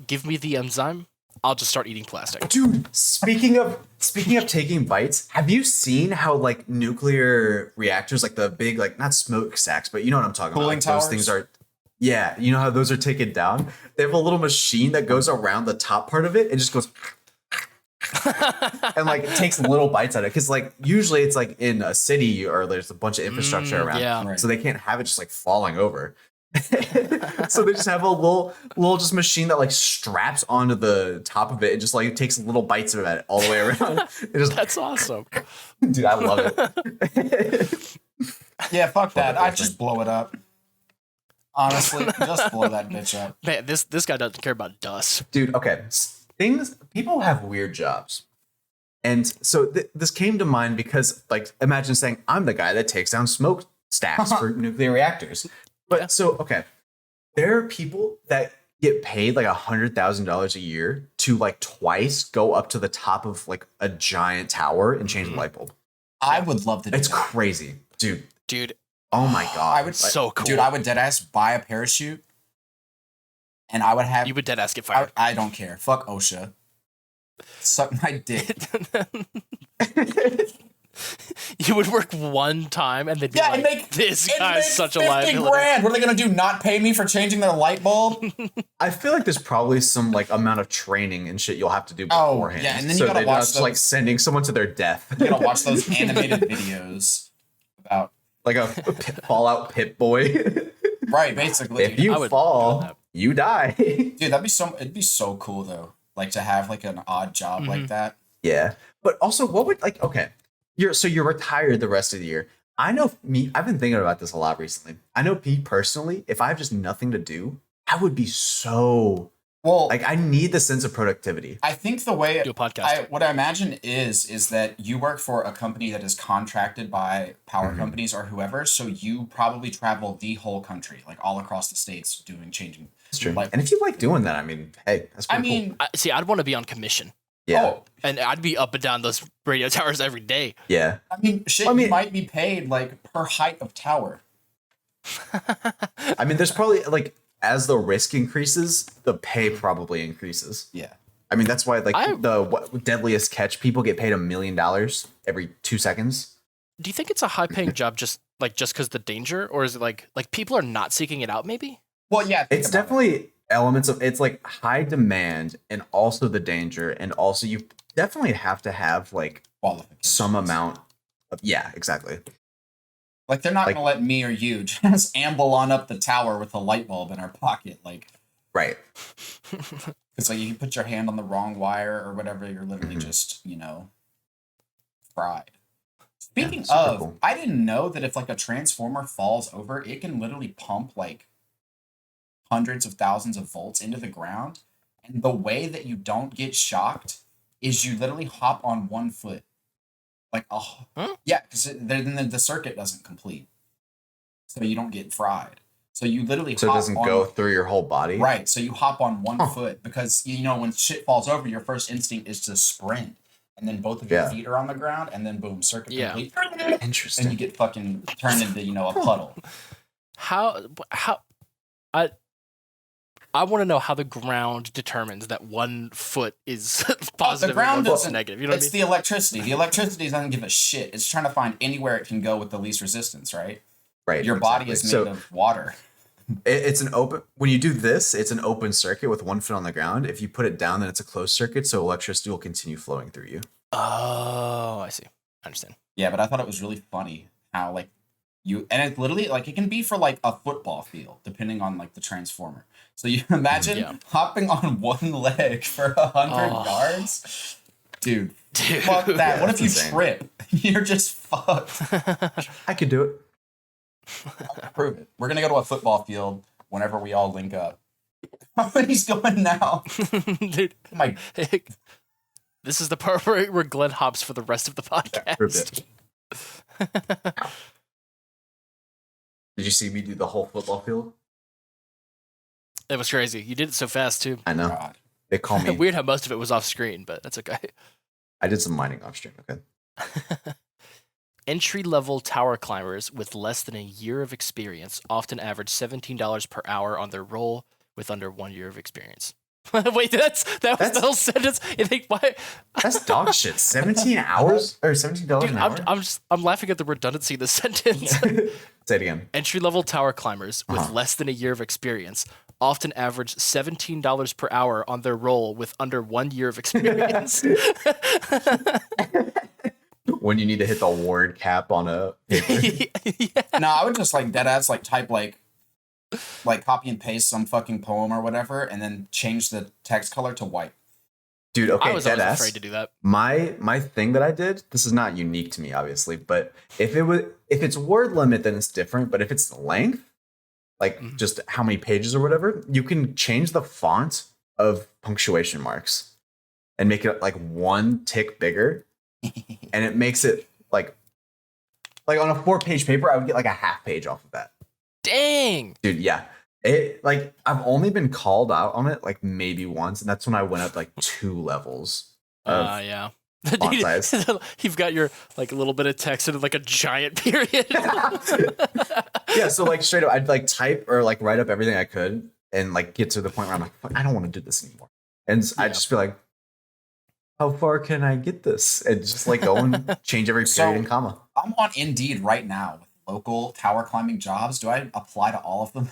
S1: give me the enzyme, I'll just start eating plastic.
S3: dude. Speaking of taking bites, have you seen how like nuclear reactors, like the big like not smokestacks, but you know what I'm talking
S2: Cooling
S3: about? Like, those
S2: towers?
S3: things are. Yeah, you know how those are taken down? They have a little machine that goes around the top part of it and just goes and like takes little bites out of it. Because like usually it's like in a city or there's a bunch of infrastructure around.
S1: yeah.
S2: Right.
S3: So they can't have it just like falling over. So they just have a little just machine that like straps onto the top of it and just like takes little bites of it all the way around. It just,
S1: That's awesome.
S3: dude, I love it.
S2: yeah, fuck that.
S3: the
S2: I
S3: whole
S2: just blow it up. Honestly, just blow that bitch up.
S1: Man, this guy doesn't care about dust.
S3: Dude, okay. People have weird jobs. And so this came to mind because like imagine saying I'm the guy that takes down smokestacks for nuclear reactors. But
S1: Yeah.
S3: so okay, there are people that get paid like $100,000 a year to like twice go up to the top of like a giant tower and change the light bulb.
S2: I would love to do
S3: It's
S2: that.
S3: crazy, dude.
S1: Dude,
S3: Oh my god.
S2: I would
S1: so cool.
S2: Dude, I would deadass buy a parachute, and I would have.
S1: you would dead ass get fired.
S2: I don't care. Fuck OSHA. Suck my dick.
S1: You would work one time and they'd be
S2: Yeah,
S1: like,
S2: and make
S1: this
S2: and
S1: guy's
S2: make
S1: such a
S2: 50
S1: liability.
S2: grand. What are they gonna do? Not pay me for changing their light bulb?
S3: I feel like there's probably some like amount of training and shit you'll have to do
S2: Oh,
S3: beforehand.
S2: yeah, and then you
S3: so
S2: gotta
S3: they're
S2: watch
S3: not just like
S2: those-
S3: sending someone to their death.
S2: You gotta watch those animated videos about
S3: Like a Fallout Pit Boy.
S2: right, basically.
S3: If you
S1: I would
S3: fall,
S1: do that.
S3: you die.
S2: Dude, it'd be so cool though. Like to have like an odd job like that.
S3: Yeah. But also what would like okay. You're retired the rest of the year. I know me, I've been thinking about this a lot recently. I know me personally, if I have just nothing to do, I would be so
S2: Well,
S3: like I need the sense of productivity.
S2: I think the way
S1: Do a podcast.
S2: what I imagine is that you work for a company that is contracted by power
S3: Mm-hmm.
S2: companies or whoever, so you probably travel the whole country, like all across the states, changing.
S3: It's true.
S2: Like,
S3: And if you like doing that, I mean, hey, that's
S2: I
S3: pretty cool.
S2: mean,
S1: See, I'd want to be on commission.
S3: Yeah.
S2: oh,
S1: And I'd be up and down those radio towers every day.
S3: Yeah.
S2: I mean, shit,
S3: I mean-
S2: you might be paid like per height of tower.
S3: I mean, there's probably like as the risk increases, the pay probably increases.
S2: Yeah.
S3: I mean, that's why like
S1: I-
S3: deadliest catch people get paid $1 million every 2 seconds.
S1: Do you think it's a high paying job just because the danger? Or is it like people are not seeking it out maybe?
S2: Well, yeah, think
S3: It's
S2: about it.
S3: definitely elements of it's like high demand and also the danger, and also you definitely have to have like
S2: Qualifications.
S3: some amount of exactly.
S2: Like they're not
S3: like-
S2: gonna let me or you just amble on up the tower with a light bulb in our pocket, like
S3: Right.
S2: because like you put your hand on the wrong wire or whatever, you're literally
S3: Mhm.
S2: just fried. Speaking
S3: super
S2: of,
S3: cool.
S2: I didn't know that if like a transformer falls over, it can literally pump like hundreds of thousands of volts into the ground, And the way that you don't get shocked is you literally hop on one foot. Like, oh, yeah, because then the circuit doesn't complete. So you don't get fried. So you literally
S3: So it doesn't go through your whole body?
S2: Right. So you hop on one foot because, when shit falls over, your first instinct is to sprint. And then both of your feet are on the ground, and then boom, circuit complete.
S3: Interesting.
S2: And you get fucking turned into, a puddle.
S1: How I want to know how the ground determines that 1 foot is positive
S2: the ground
S1: and 1 foot negative. You know what I mean?
S2: It's the electricity. The electricity doesn't give a shit. It's trying to find anywhere it can go with the least resistance, right?
S3: Right.
S2: Your body is made of water.
S3: It's an open. When you do this, it's an open circuit with 1 foot on the ground. If you put it down, then it's a closed circuit, so electricity will continue flowing through you.
S1: Oh, I see. I understand.
S2: Yeah, but I thought it was really funny how and it literally it can be for a football field depending on the transformer. So you imagine hopping on one leg for 100 yards, dude. Fuck that.
S3: Yeah,
S2: what if you
S3: insane.
S2: trip? You're just fucked.
S3: I could do it.
S2: I'll prove it. We're gonna go to a football field whenever we all link up. How many's going now?
S1: Dude, this is the part where Glenn hops for the rest of the podcast.
S3: Did you see me do the whole football field?
S1: It was crazy. You did it so fast too.
S3: I know.
S2: God.
S3: They call me.
S1: Weird how most of it was off screen, but that's okay.
S3: I did some mining off stream. Okay.
S1: Entry-level tower climbers with less than a year of experience often average $17 per hour on their roll with under 1 year of experience. Wait, that was the whole sentence. You think why?
S3: That's dog shit. 17 hours or $17 an hour.
S1: I'm laughing at the redundancy of the sentence.
S3: Say it again.
S1: Entry-level tower climbers with less than a year of experience often average $17 per hour on their roll with under 1 year of experience.
S3: When you need to hit the word cap on a paper.
S2: No, I would just deadass type copy and paste some fucking poem or whatever, and then change the text color to white.
S3: Dude, okay,
S1: I was always afraid to do that.
S3: My thing that I did, this is not unique to me, obviously, but if it's word limit, then it's different. But if it's the length, just how many pages or whatever, you can change the font of punctuation marks and make it one tick bigger. And it makes it like on a 4-page paper, I would get a half page off of that.
S1: Dang,
S3: dude, yeah. It I've only been called out on it maybe once, and that's when I went up 2 levels.
S1: Yeah.
S3: Font size.
S1: You've got your a little bit of text and a giant period.
S3: Yeah, so straight up, I'd type or write up everything I could, and get to the point where I'm fuck, I don't want to do this anymore, and I'd just be like, how far can I get this? And just go and change every period and comma.
S2: I'm on Indeed right now with local tower climbing jobs. Do I apply to all of them?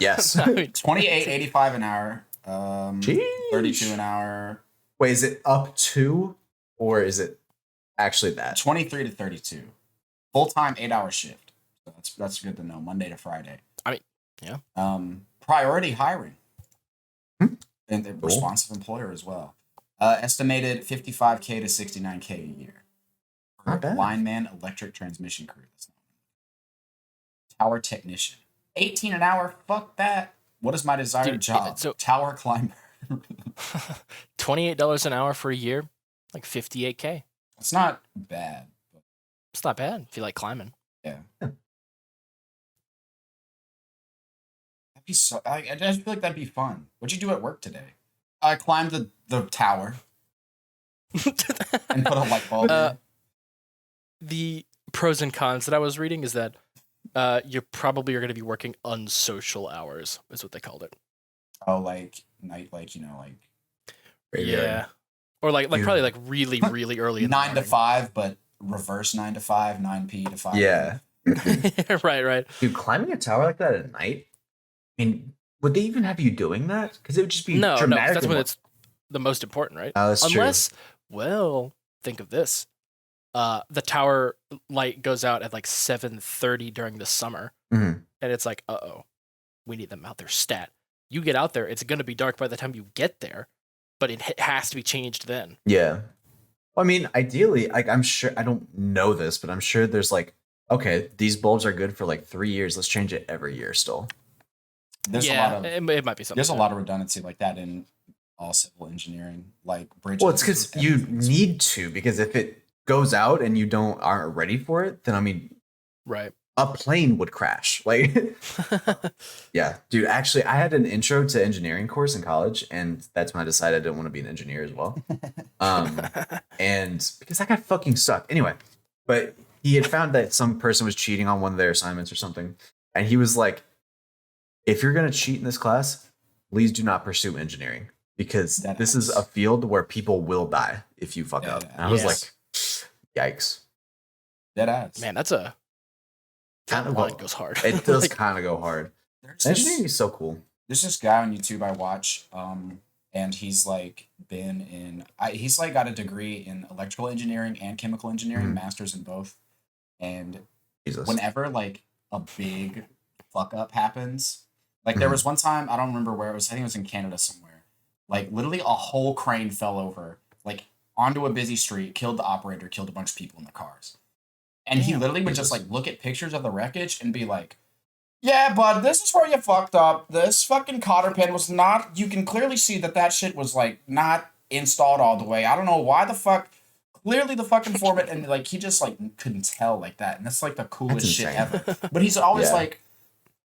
S3: Yes.
S2: $28.85 an hour.
S3: Jeez.
S2: $32 an hour.
S3: Wait, is it up to, or is it actually that?
S2: 23 to 32. Full-time 8-hour shift. So that's good to know. Monday to Friday.
S1: I mean, yeah.
S2: Priority hiring. And the
S3: Cool.
S2: responsive employer as well. Estimated $55K to $69K a year.
S3: Not bad.
S2: Lineman electric transmission crew. Tower technician. 18 an hour. Fuck that. What is my desired job?
S1: So,
S2: tower climber.
S1: $28 an hour for a year, $58K.
S2: It's not bad.
S1: It's not bad if you like climbing.
S2: Yeah. I just feel like that'd be fun. What'd you do at work today? I climbed the tower and put a light bulb in.
S1: The pros and cons that I was reading is that you probably are going to be working unsocial hours, is what they called it.
S2: Oh, night,
S1: Yeah. Or probably really, really early in
S2: 9
S1: the
S2: to 5, but reverse 9 to 5, 9 to 5.
S3: Yeah.
S1: Right.
S3: Dude, climbing a tower like that at night, I mean, would they even have you doing that? Because it would just be
S1: No,
S3: dramatic.
S1: that's when it's the most important, right?
S3: Oh, that's
S1: Unless, well, think of this. The tower light goes out at 7:30 during the summer,
S3: Mhm.
S1: and it's uh-oh, we need them out there stat. You get out there, it's going to be dark by the time you get there, but it has to be changed then.
S3: Yeah. Well, I mean, ideally, I'm sure, I don't know this, but I'm sure there's okay, these bulbs are good for 3 years. Let's change it every year still.
S2: there's a lot of
S1: it might be something.
S2: there's a lot of redundancy like that in all civil engineering, like bridges.
S3: Well, it's because you need to, because if it goes out and you aren't ready for it, then I mean,
S1: right.
S3: A plane would crash. Like, yeah, dude. Actually, I had an intro to engineering course in college, and that's when I decided I didn't want to be an engineer as well. And because that guy fucking sucked. Anyway, but he had found that some person was cheating on one of their assignments or something, and he was like, "If you're gonna cheat in this class, please do not pursue engineering, because this is a field where people will die if you fuck up." And I was like, "Yikes!"
S2: Dead ass.
S1: Man, that's a
S3: kind of
S1: goes hard.
S3: It does kind of go hard. Engineering is so cool.
S2: There's this guy on YouTube I watch, and he's like he's like got a degree in electrical engineering and chemical engineering, masters in both. And whenever like a big fuck up happens, like there was one time, I don't remember where it was, I think it was in Canada somewhere. Like literally a whole crane fell over, like onto a busy street, killed the operator, killed a bunch of people in the cars. And he literally would just like look at pictures of the wreckage and be like, "Yeah, bud, this is where you fucked up. This fucking cotter pin was not, you can clearly see that shit was like not installed all the way. I don't know why the fuck, clearly the fucking foreman," and like he just like couldn't tell like that. And that's like the coolest shit ever. But he's always like,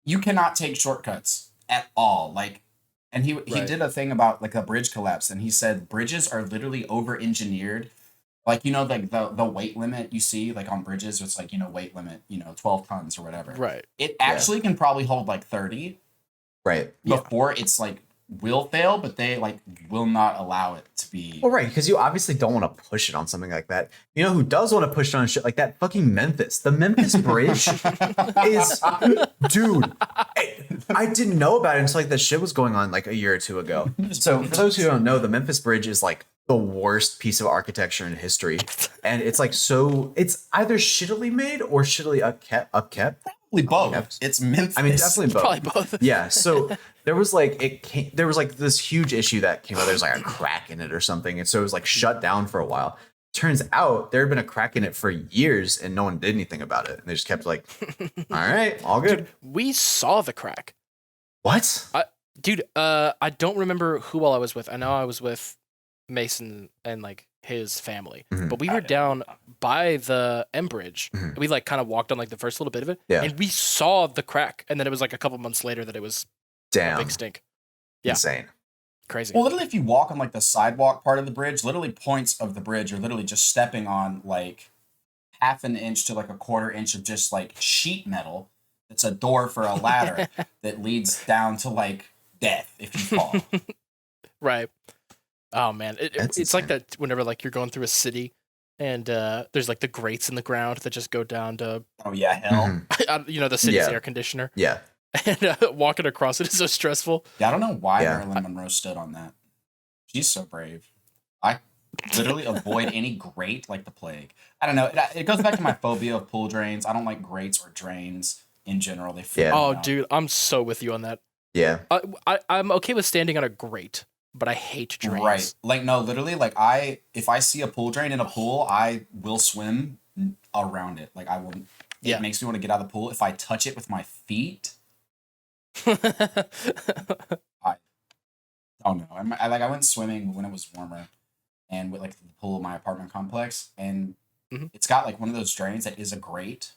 S2: you cannot take shortcuts at all. Like, and he did a thing about like a bridge collapse, and he said bridges are literally over engineered. Like, you know, like the weight limit you see, like on bridges, it's like, you know, weight limit, 12 tons or whatever.
S1: Right.
S2: It actually can probably hold like 30.
S3: Right.
S2: Before it's like will fail, but they like will not allow it to be.
S3: Well, right, because you obviously don't want to push it on something like that. You know who does want to push it on shit like that? Fucking Memphis. The Memphis Bridge is, dude. I didn't know about it until like that shit was going on like a year or two ago. So for those who don't know, the Memphis Bridge is like the worst piece of architecture in history, and it's like it's either shittily made or shittily upkept.
S2: Probably both. It's Memphis.
S3: I mean, definitely both.
S1: Probably both.
S3: Yeah. So there was like this huge issue that came out. There's like a crack in it or something, and so it was like shut down for a while. Turns out there had been a crack in it for years, and no one did anything about it. And they just kept like, "All right, all good."
S1: Dude, we saw the crack.
S3: What?
S1: I don't remember who all I was with. I know I was with Mason and like his family, but we were down by the M Bridge. We like kind of walked on like the first little bit of it, and we saw the crack. And then it was like a couple months later that it was a big stink. Yeah,
S3: insane,
S1: crazy.
S2: Well, literally, if you walk on like the sidewalk part of the bridge, literally points of the bridge are literally just stepping on like half an inch to like a quarter inch of just like sheet metal. It's a door for a ladder that leads down to like death if you fall.
S1: Right. Oh man, it's like that whenever like you're going through a city and there's like the grates in the ground that just go down to
S2: hell.
S1: The city's air conditioner.
S3: Yeah.
S1: And walking across it is so stressful.
S2: Yeah, I don't know why Marilyn Monroe stood on that. She's so brave. I literally avoid any grate like the plague. I don't know. It goes back to my phobia of pool drains. I don't like grates or drains in general. They freak me out.
S1: Dude, I'm so with you on that.
S3: Yeah.
S1: I'm okay with standing on a grate, but I hate drains.
S2: Right. Like, no, literally, like, if I see a pool drain in a pool, I will swim around it. Like, I will. It makes me want to get out of the pool. If I touch it with my feet, I don't know. I went swimming when it was warmer, and with like the pool of my apartment complex, and it's got like one of those drains that is a grate,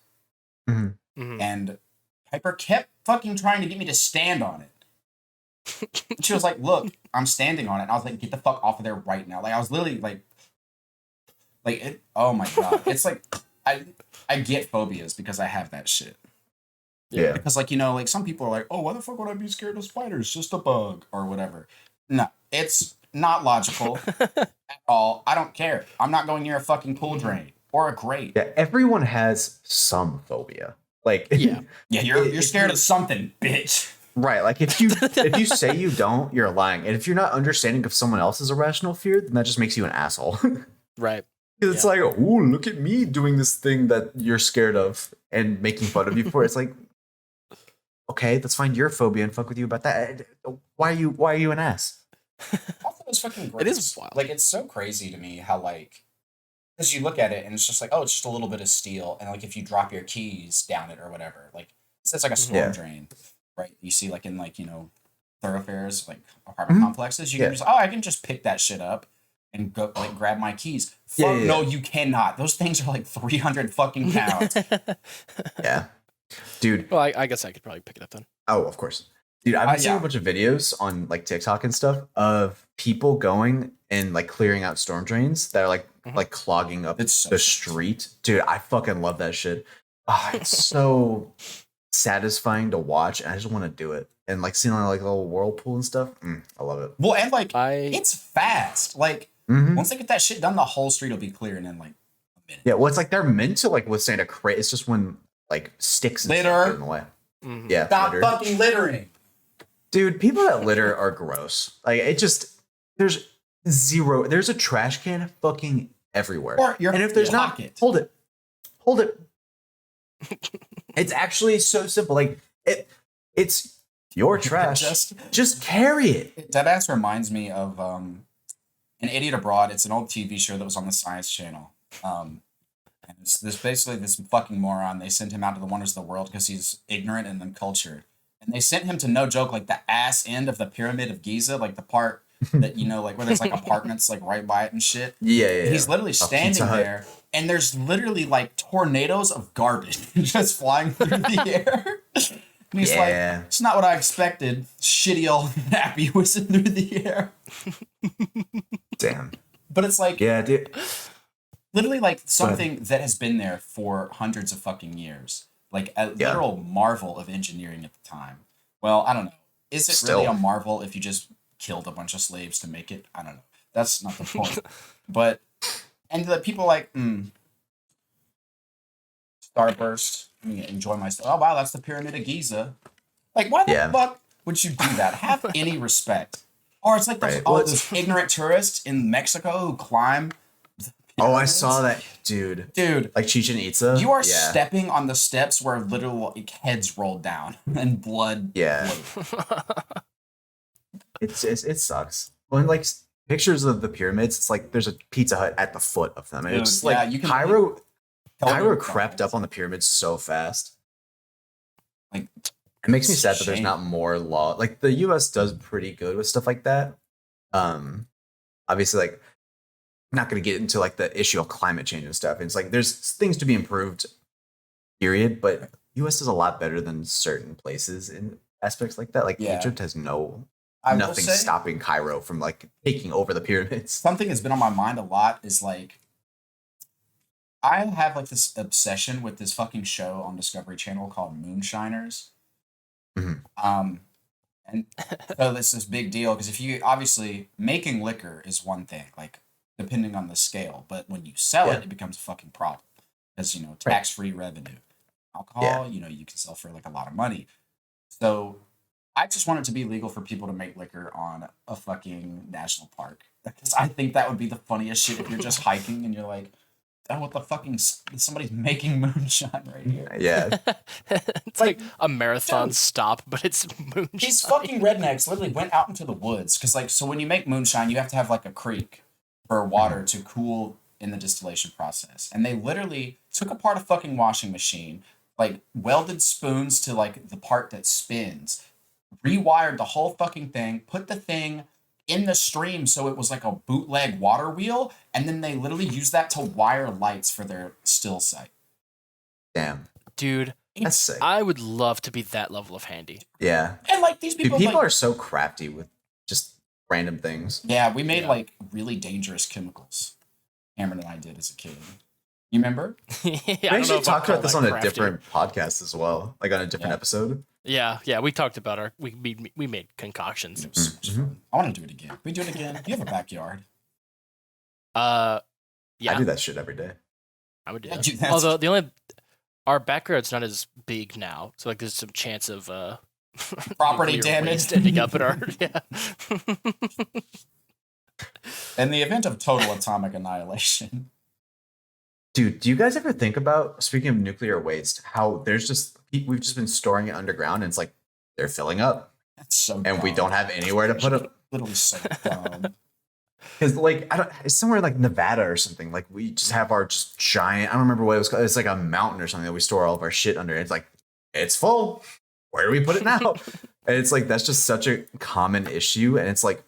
S2: and Piper kept fucking trying to get me to stand on it. She was like, "Look, I'm standing on it." And I was like, "Get the fuck off of there right now!" Like I was literally like it. Oh my god! It's like I get phobias because I have that shit.
S3: Yeah.
S2: Because like some people are like, "Oh, why the fuck would I be scared of spiders? Just a bug or whatever." No, it's not logical at all. I don't care. I'm not going near a fucking pool drain or a grate.
S3: Yeah. Everyone has some phobia. Like
S2: you're scared of something, bitch.
S3: Right. Like if you say you don't, you're lying. And if you're not understanding of someone else's irrational fear, then that just makes you an asshole.
S1: Right.
S3: Because it's like, oh, look at me doing this thing that you're scared of and making fun of you for. It's like, okay, let's find your phobia and fuck with you about that. Why are you an ass?
S2: I thought it was fucking great.
S1: It is wild.
S2: Like it's so crazy to me how like, because you look at it and it's just like, oh, it's just a little bit of steel, and like if you drop your keys down it or whatever, like it's like a storm drain, right? You see like in like, thoroughfares, like apartment complexes, you can just, I can just pick that shit up and go like grab my keys. No, you cannot. Those things are like 300 fucking pounds.
S3: Yeah. Dude.
S1: Well, I guess I could probably pick it up then.
S3: Oh, of course. Dude, I've been seeing a bunch of videos on like TikTok and stuff of people going and like clearing out storm drains that are like clogging up the street. Dude, I fucking love that shit. It's so satisfying to watch, and I just want to do it. And like seeing like a little whirlpool and stuff. I love it.
S2: Well, and like it's fast. Like once they get that shit done, the whole street will be clear in like a minute.
S3: Yeah, well, it's like they're meant to like withstand a crate. It's just when like sticks and stuff get in the way. Yeah,
S2: stop fucking littering.
S3: Dude, people that litter are gross. Like it just there's a trash can fucking everywhere. And if there's not, hold it. It's actually so simple. Like it's your trash. Just carry it.
S2: Deadass reminds me of An Idiot Abroad. It's an old TV show that was on the Science Channel. And it's this fucking moron. They sent him out to the wonders of the world because he's ignorant and uncultured. And they sent him to, no joke, like the ass end of the Pyramid of Giza, like the part that, like where there's like apartments like right by it and shit.
S3: Yeah.
S2: He's literally standing there, and there's literally like tornadoes of garbage just flying through the air. And he's like, it's not what I expected. Shitty old nappy whizzing through the air.
S3: Damn.
S2: But it's like,
S3: yeah, dude.
S2: Literally like something that has been there for hundreds of fucking years. Like a literal marvel of engineering at the time. Well, I don't know. Is it really a marvel if you just killed a bunch of slaves to make it? I don't know. That's not the point. But, and the people like, Starburst, enjoy my stuff. Oh, wow, that's the Pyramid of Giza. Like, why the fuck would you do that? Have any respect. Or it's like those ignorant tourists in Mexico who climb.
S3: Oh, I saw that, dude. Like Chichen Itza.
S2: You are stepping on the steps where literal heads roll down and blood.
S3: Yeah. It sucks. When like pictures of the pyramids, it's like there's a Pizza Hut at the foot of them. And it's just like Cairo crept up on the pyramids so fast.
S2: Like
S3: it makes me sad that there's not more law. Like the US does pretty good with stuff like that. Obviously, like not going to get into like the issue of climate change and stuff. It's like there's things to be improved, period. But US is a lot better than certain places in aspects like that. Like Egypt has nothing stopping Cairo from like taking over the pyramids.
S2: Something that's been on my mind a lot is like I have like this obsession with this fucking show on Discovery Channel called Moonshiners. And so this is big deal because if you obviously making liquor is one thing, like depending on the scale, but when you sell it becomes a fucking problem because tax-free revenue. Alcohol, you can sell for like a lot of money. So I just want it to be legal for people to make liquor on a fucking national park because I think that would be the funniest shit if you're just hiking and you're like, oh, what the fucking somebody's making moonshine right here.
S3: Yeah.
S1: It's like a marathon stop, but it's moonshine.
S2: These fucking rednecks literally went out into the woods because like so when you make moonshine you have to have like a creek for water to cool in the distillation process. And they literally took apart a fucking washing machine, like welded spoons to like the part that spins, rewired the whole fucking thing, put the thing in the stream so it was like a bootleg water wheel, and then they literally used that to wire lights for their still site.
S3: Damn.
S1: Dude,
S3: that's sick.
S1: I would love to be that level of handy.
S3: Yeah.
S2: And like these people
S3: are so crafty with just random things.
S2: Yeah, we made like really dangerous chemicals. Cameron and I did as a kid. You remember?
S3: We actually talked about this on a different podcast as well, like on a different episode.
S1: Yeah, we talked about we made concoctions.
S2: It was so much fun. I want to do it again. We do it again. You have a backyard.
S1: Yeah.
S3: I do that shit every day.
S1: I would do that. Although our backyard's not as big now, so like there's some chance of
S2: property damage
S1: ending up in our
S2: In the event of total atomic annihilation.
S3: Dude, do you guys ever think about, speaking of nuclear waste, how we've just been storing it underground and it's like they're filling up.
S2: That's so dumb.
S3: And we don't have anywhere to put it.
S2: Literally so dumb.
S3: Because like it's somewhere like Nevada or something. Like we just have our just giant, I don't remember what it was called. It's like a mountain or something that we store all of our shit under. It's like it's full. where do we put it now? And it's like, that's just such a common issue. And it's like,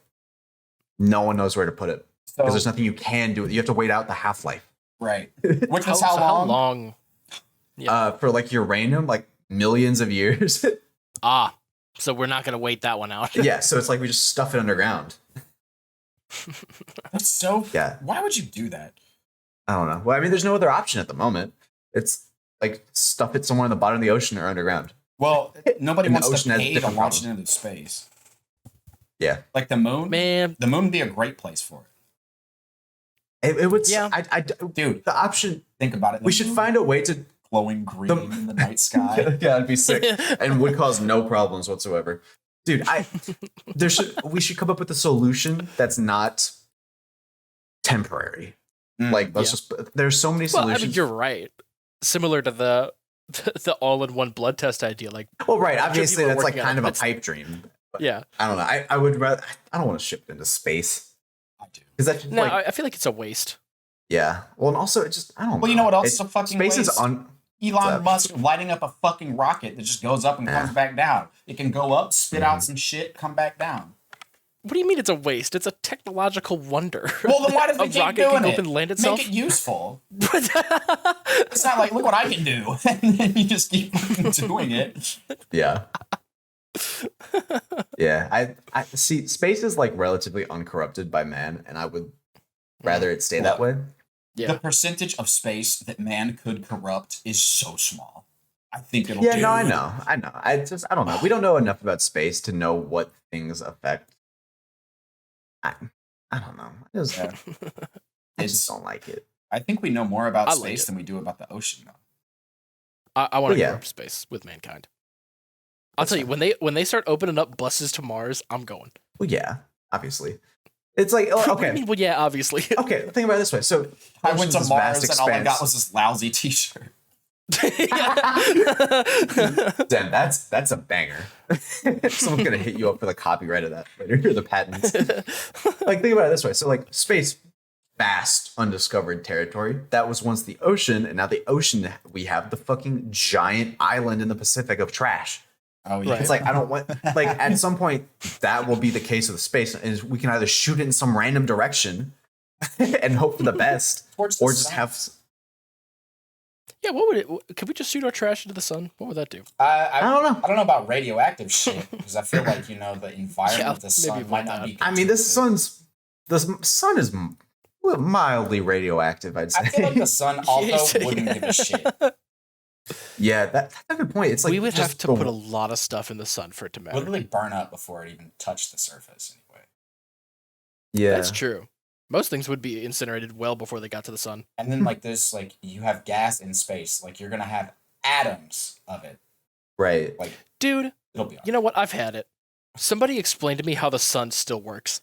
S3: no one knows where to put it because there's nothing you can do. You have to wait out the half-life.
S2: Right. Which is how long?
S1: How long? Yeah.
S3: For like uranium, like millions of years.
S1: So we're not going to wait that one out.
S3: Yeah. So it's like we just stuff it underground.
S2: That's so.
S3: Yeah.
S2: Why would you do that?
S3: I don't know. Well, I mean, there's no other option at the moment. It's like stuff it somewhere in the bottom of the ocean or underground.
S2: Well, nobody
S3: And the
S2: wants
S3: ocean
S2: to
S3: has
S2: pay to
S3: different
S2: launch it
S3: problems.
S2: into space.
S3: Yeah.
S2: Like the moon.
S1: Man.
S2: The moon would be a great place for it.
S3: It would.
S1: Yeah.
S2: Dude,
S3: the option.
S2: think about it.
S3: We should find a way to.
S2: glowing green in the night sky.
S3: Yeah, it'd be sick and would cause no problems whatsoever. Dude, we should come up with a solution that's not temporary. Like, there's so many solutions.
S1: Well, I mean, you're right. Similar to the all-in-one blood test idea. Like,
S3: well, right. Obviously, that's like kind of a
S1: it.
S3: pipe dream. But
S1: Yeah.
S3: I don't know. I would rather. I don't want to ship it into space.
S2: I do.
S3: Because that's
S1: No,
S3: like,
S1: I feel like it's a waste.
S3: yeah. Well, and also, it just, I don't know.
S2: Well, you know what else is a fucking
S3: space
S2: waste?
S3: is on.
S2: Elon Musk lighting up a fucking rocket that just goes up and comes back down. It can go up, spit out some shit, come back down.
S1: What do you mean it's a waste? It's a technological wonder.
S2: Well, then why does
S1: A
S2: it keep
S1: rocket
S2: doing
S1: can
S2: it?
S1: go up and land itself?
S2: Make it useful. It's not like, look what I can do. And then you just keep fucking doing it.
S3: Yeah. Yeah. I see. Space is like relatively uncorrupted by man, and I would rather it stay that way.
S1: Yeah.
S2: The percentage of space that man could corrupt is so small. I think it'll
S3: Yeah,
S2: do.
S3: no, I know. I don't know. We don't know enough about space to know what things affect. I don't know. I just don't like it.
S2: I think we know more about
S1: I like
S2: space
S1: it.
S2: than we do about the ocean, though.
S1: I want to
S3: Yeah.
S1: corrupt space with mankind. I'll tell you, when they start opening up buses to Mars, I'm going.
S3: Well, yeah, obviously. It's like,
S1: What do you
S3: okay.
S1: mean, well, yeah, obviously.
S3: Okay, think about it this way. So
S2: I went to
S3: this
S2: Mars
S3: vast
S2: and all I got
S3: expanse.
S2: was this lousy t-shirt.
S3: Damn, that's a banger. Someone's gonna hit you up for the copyright of that later, or the patents. Like, think about it this way. So, like, space, vast, undiscovered territory. That was once the ocean, and now the ocean, we have the fucking giant island in the Pacific of trash.
S2: Oh, yeah.
S1: Right.
S3: It's like, I don't want, like, at some point, that will be the case of the space, is we can either shoot it in some random direction and hope for the best,
S2: Towards the
S3: or just
S2: sun.
S3: have.
S1: Yeah, what would it? Could we just shoot our trash into the sun? What would that do?
S3: I don't know.
S2: I don't know about radioactive shit because I feel like, the environment
S1: Yeah,
S2: of the sun
S1: maybe
S2: might
S1: about
S2: not be.
S3: I mean, the sun is mildly radioactive, I'd say.
S2: I feel like the sun also wouldn't give a shit.
S3: Yeah, that's a good point. It's like
S1: We would have
S3: just
S1: to
S3: the-
S1: put a lot of stuff in the sun for it to matter.
S2: Literally burn up before it even touched the surface anyway.
S3: Yeah,
S1: That's true. Most things would be incinerated well before they got to the sun.
S2: And then you have gas in space, like you're gonna have atoms of it.
S3: right.
S2: Like
S1: Dude,
S2: it'll be.
S1: you know what? I've had it. Somebody explain to me how the sun still works.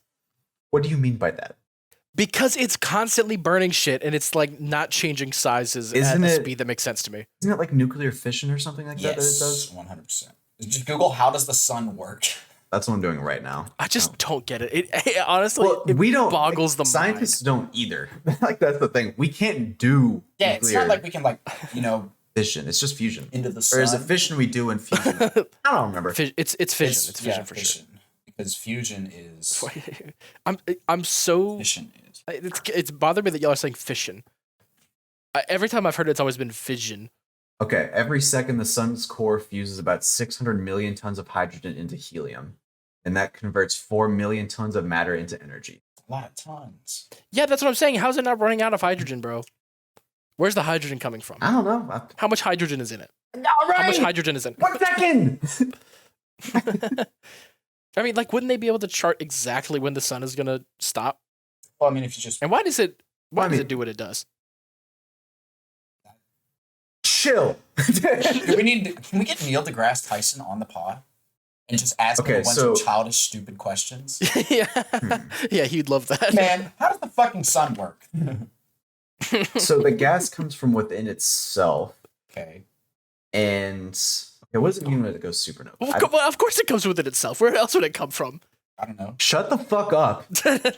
S3: What do you mean by that?
S1: Because it's constantly burning shit and it's like not changing sizes
S3: Isn't
S1: at a
S3: it-
S1: speed that makes sense to me.
S3: Isn't it like nuclear fission or something like that it
S2: Yes,
S3: does?
S2: 100%. Just Google how does the sun work.
S3: That's what I'm doing right now.
S1: I just don't get it. It honestly,
S3: Well,
S1: it
S3: we don't.
S1: boggles the
S3: Scientists don't either. Like, that's the thing. We can't do
S2: Yeah, it's
S3: nuclear
S2: not like we can
S3: fission. It's just fusion.
S2: into the sun.
S3: Or is it fission we do and fusion? I don't remember.
S1: mind. It's fission. It's fission
S2: yeah,
S1: for
S2: fission. Because fusion is
S1: sure. I'm so
S2: fission is.
S1: it's bothered me that y'all are saying fission. Every time I've heard it, it's always been fission.
S3: Okay, every second the sun's core fuses about 600 million tons of hydrogen into helium, and that converts 4 million tons of matter into energy.
S2: A lot of tons.
S1: Yeah, that's what I'm saying. How's it not running out of hydrogen, bro? Where's the hydrogen coming from?
S3: I don't know.
S1: How much hydrogen is in it?
S3: All
S1: How much hydrogen is in it?
S3: 1 second.
S1: I mean, like, wouldn't they be able to chart exactly when the sun is gonna stop?
S2: Well, I mean, if you just
S1: And why does it? Why
S3: Well, I
S1: does
S3: mean-
S1: it do what it does?
S3: Chill.
S2: do we need? Can we get Neil deGrasse Tyson on the pod and just ask him
S3: Okay,
S2: a bunch
S3: so-
S2: of childish, stupid questions?
S1: Yeah, yeah, he'd love that.
S2: Man, how does the fucking sun work?
S3: So the gas comes from within itself,
S2: Okay.
S3: and okay, what does it mean when it goes supernova?
S1: Well, of course it comes within itself. Where else would it come from?
S2: I don't know.
S3: Shut the fuck up.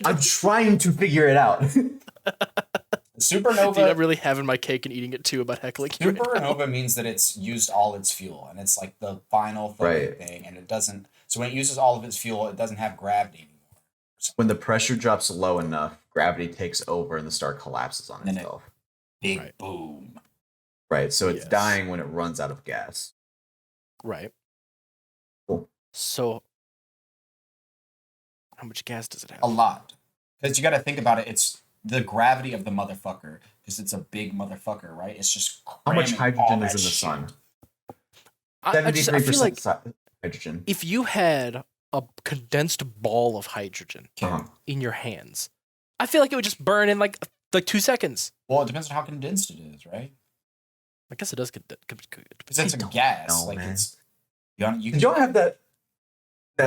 S3: I'm trying to figure it out.
S2: The
S1: Dude, I'm
S2: Supernova.
S1: really having my cake and eating it too about heckling you right now.
S2: Supernova means that it's used all its fuel, and it's like the final fucking
S3: Right.
S2: thing, and it doesn't. So when it uses all of its fuel, it doesn't have gravity anymore.
S3: When the pressure drops low enough, gravity takes over and the star collapses on
S2: Then
S3: itself.
S2: Big
S1: Right.
S2: boom.
S3: Right. So it's
S1: Yes.
S3: dying when it runs out of gas.
S1: Right.
S3: Cool.
S1: So, how much gas does it have?
S2: A lot, because you got to think about it. It's the gravity of the motherfucker, because it's a big motherfucker, right? It's just
S3: How much
S2: cramming
S3: hydrogen
S2: all
S3: is in the
S2: that
S3: sun?
S2: shit.
S1: I feel
S3: 73%
S1: like
S3: hydrogen.
S1: if you had a condensed ball of hydrogen
S3: Uh-huh.
S1: in your hands, I feel like it would just burn in like 2 seconds.
S2: Well, it depends on how condensed it is, right?
S1: I guess it does get
S2: Because it's a
S3: don't
S2: gas.
S3: know,
S2: Like
S3: man.
S2: it's you
S3: Did y'all have that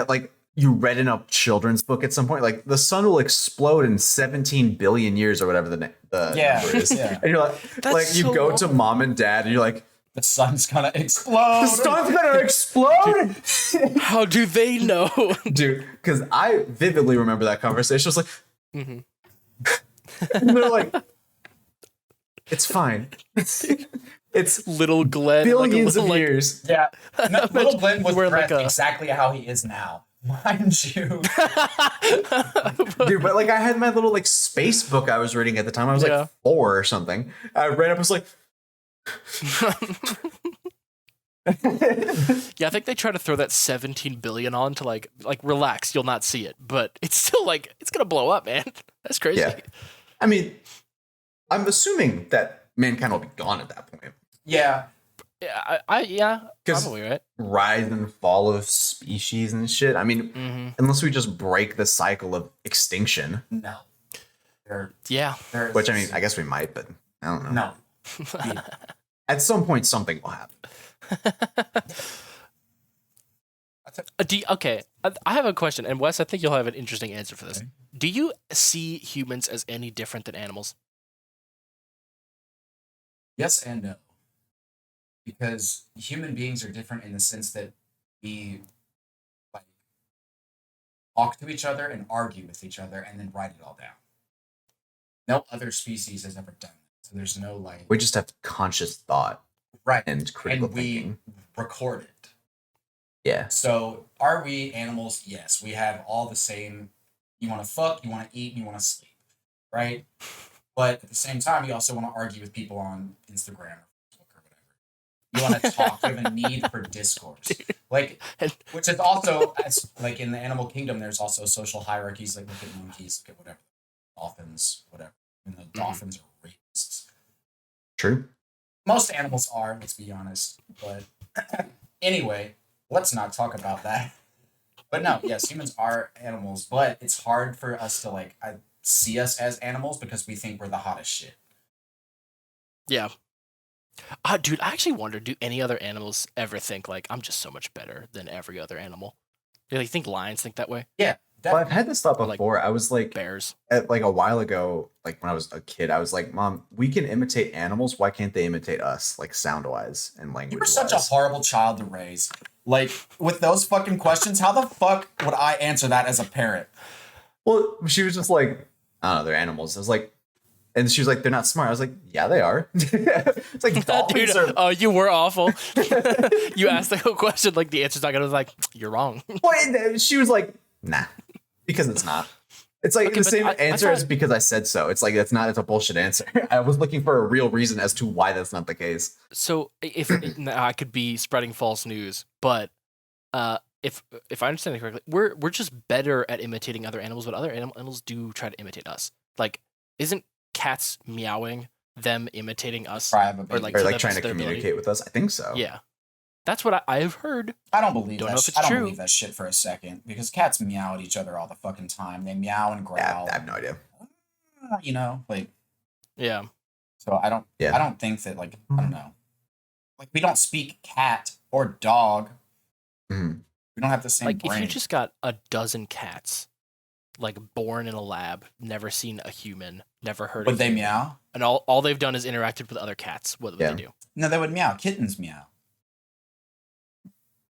S3: like you read in a children's book at some point? Like the sun will explode in 17 billion years or whatever the
S2: Yeah,
S3: number is.
S2: yeah.
S3: And you're like,
S1: That's
S3: you
S1: so
S3: go to
S1: long.
S3: mom and dad and you're like,
S2: The sun's gonna explode.
S3: the sun's gonna explode,
S1: How do they know?
S3: dude. Because I vividly remember that conversation. I was like,
S1: hmm
S3: and they're like, it's fine. It's
S1: Little Glen,
S3: billions
S1: like a
S3: of
S1: little,
S3: years.
S2: Yeah. No, little Glen was
S1: wearing like
S2: dressed
S1: a-
S2: exactly how he is now. Mind you.
S3: Dude, but like I had my little like space book I was reading at the time. I was
S1: Yeah.
S3: like 4 or something. I read it, I was like,
S1: Yeah, I think they try to throw that 17 billion on to like relax, you'll not see it, but it's still like it's gonna blow up, man. That's crazy.
S3: Yeah. I mean, I'm assuming that mankind will be gone at that point.
S2: Yeah.
S1: Yeah, yeah,
S3: 'Cause-
S1: probably right.
S3: Rise and fall of species and shit. I mean,
S1: hmm
S3: unless we just break the cycle of extinction,
S2: No.
S1: Yeah.
S2: There
S3: which I mean, I guess we might, but I don't know.
S2: No.
S3: At some point, something will happen.
S1: Okay, I have a question, and Wes, I think you'll have an interesting answer for this.
S2: Okay.
S1: Do you see humans as any different than animals?
S2: Yes and no. Because human beings are different in the sense that we like talk to each other and argue with each other and then write it all down. No other species has ever done that. So there's no like
S3: We just have conscious thought
S2: right
S3: and critical
S2: and we
S3: thinking.
S2: record it.
S3: Yeah.
S2: So are we animals? Yes. We have all the same you want to fuck, you want to eat, and you want to sleep. Right? But at the same time, you also want to argue with people on Instagram or Facebook or whatever. You want to talk. You have a need for discourse. Like,
S1: And-
S2: which is also, as like in the animal kingdom, there's also social hierarchies. Like, look at monkeys, look at whatever. Dolphins, whatever. And the dolphins are rapists.
S3: True.
S2: Most animals are, let's be honest. But anyway, let's not talk about that. But no, yes, humans are animals, but it's hard for us to like see us as animals because we think we're the hottest shit.
S1: Yeah. Dude, I actually wonder, do any other animals ever think like I'm just so much better than every other animal? Do you think lions think that way?
S2: Yeah,
S3: Well, I've
S2: definitely.
S3: had this thought
S1: Or, like,
S3: before. I was like,
S1: Bears.
S3: like a while ago, like when I was a kid, I was like, Mom, we can imitate animals. Why can't they imitate us, like sound wise and language
S2: You were
S3: wise?
S2: such a horrible child to raise. Like, with those fucking questions, how the fuck would I answer that as a parent?
S3: Well, she was just like, I don't know, they're animals. I was like, and she was like, they're not smart. I was like, yeah, they are. It's like dolphins
S1: Dude,
S3: are.
S1: oh, you were awful. You asked the whole question, like the answer's not gonna be like, you're wrong.
S3: What? She was like, nah, because it's not. It's like
S1: Okay,
S3: the
S1: but
S3: same
S1: I
S3: answer
S1: thought-
S3: as because I said so. It's like that's not. It's a bullshit answer. I was looking for a real reason as to why that's not the case.
S1: So if I could be spreading false news, but if I understand it correctly, we're just better at imitating other animals, but other animals do try to imitate us. Like, isn't cats meowing them imitating us?
S2: Try have a
S1: Or,
S2: baby.
S1: like,
S3: Or
S1: to
S3: like
S1: the
S3: trying
S1: best
S3: to
S1: of their ability?
S3: communicate with us. I think so.
S1: Yeah, that's what I've heard.
S2: I don't believe
S1: Don't
S2: that.
S1: know if it's
S2: I don't
S1: true.
S2: believe that shit for a second because cats meow at each other all the fucking time. They meow and
S3: Yeah,
S2: growl.
S3: I have no idea.
S2: You know, like
S1: Yeah,
S2: so. I don't.
S3: Yeah.
S2: I don't think that. Like I don't know. Like we don't speak cat or dog.
S3: Mhm.
S2: We don't have the same
S1: like
S2: brain.
S1: if you just got a dozen cats, like born in a lab, never seen a human, never heard.
S2: Would
S1: a
S2: they
S1: human,
S2: meow?
S1: And all they've done is interacted with other cats. What would
S3: Yeah.
S1: they do?
S2: No, they would meow. Kittens meow.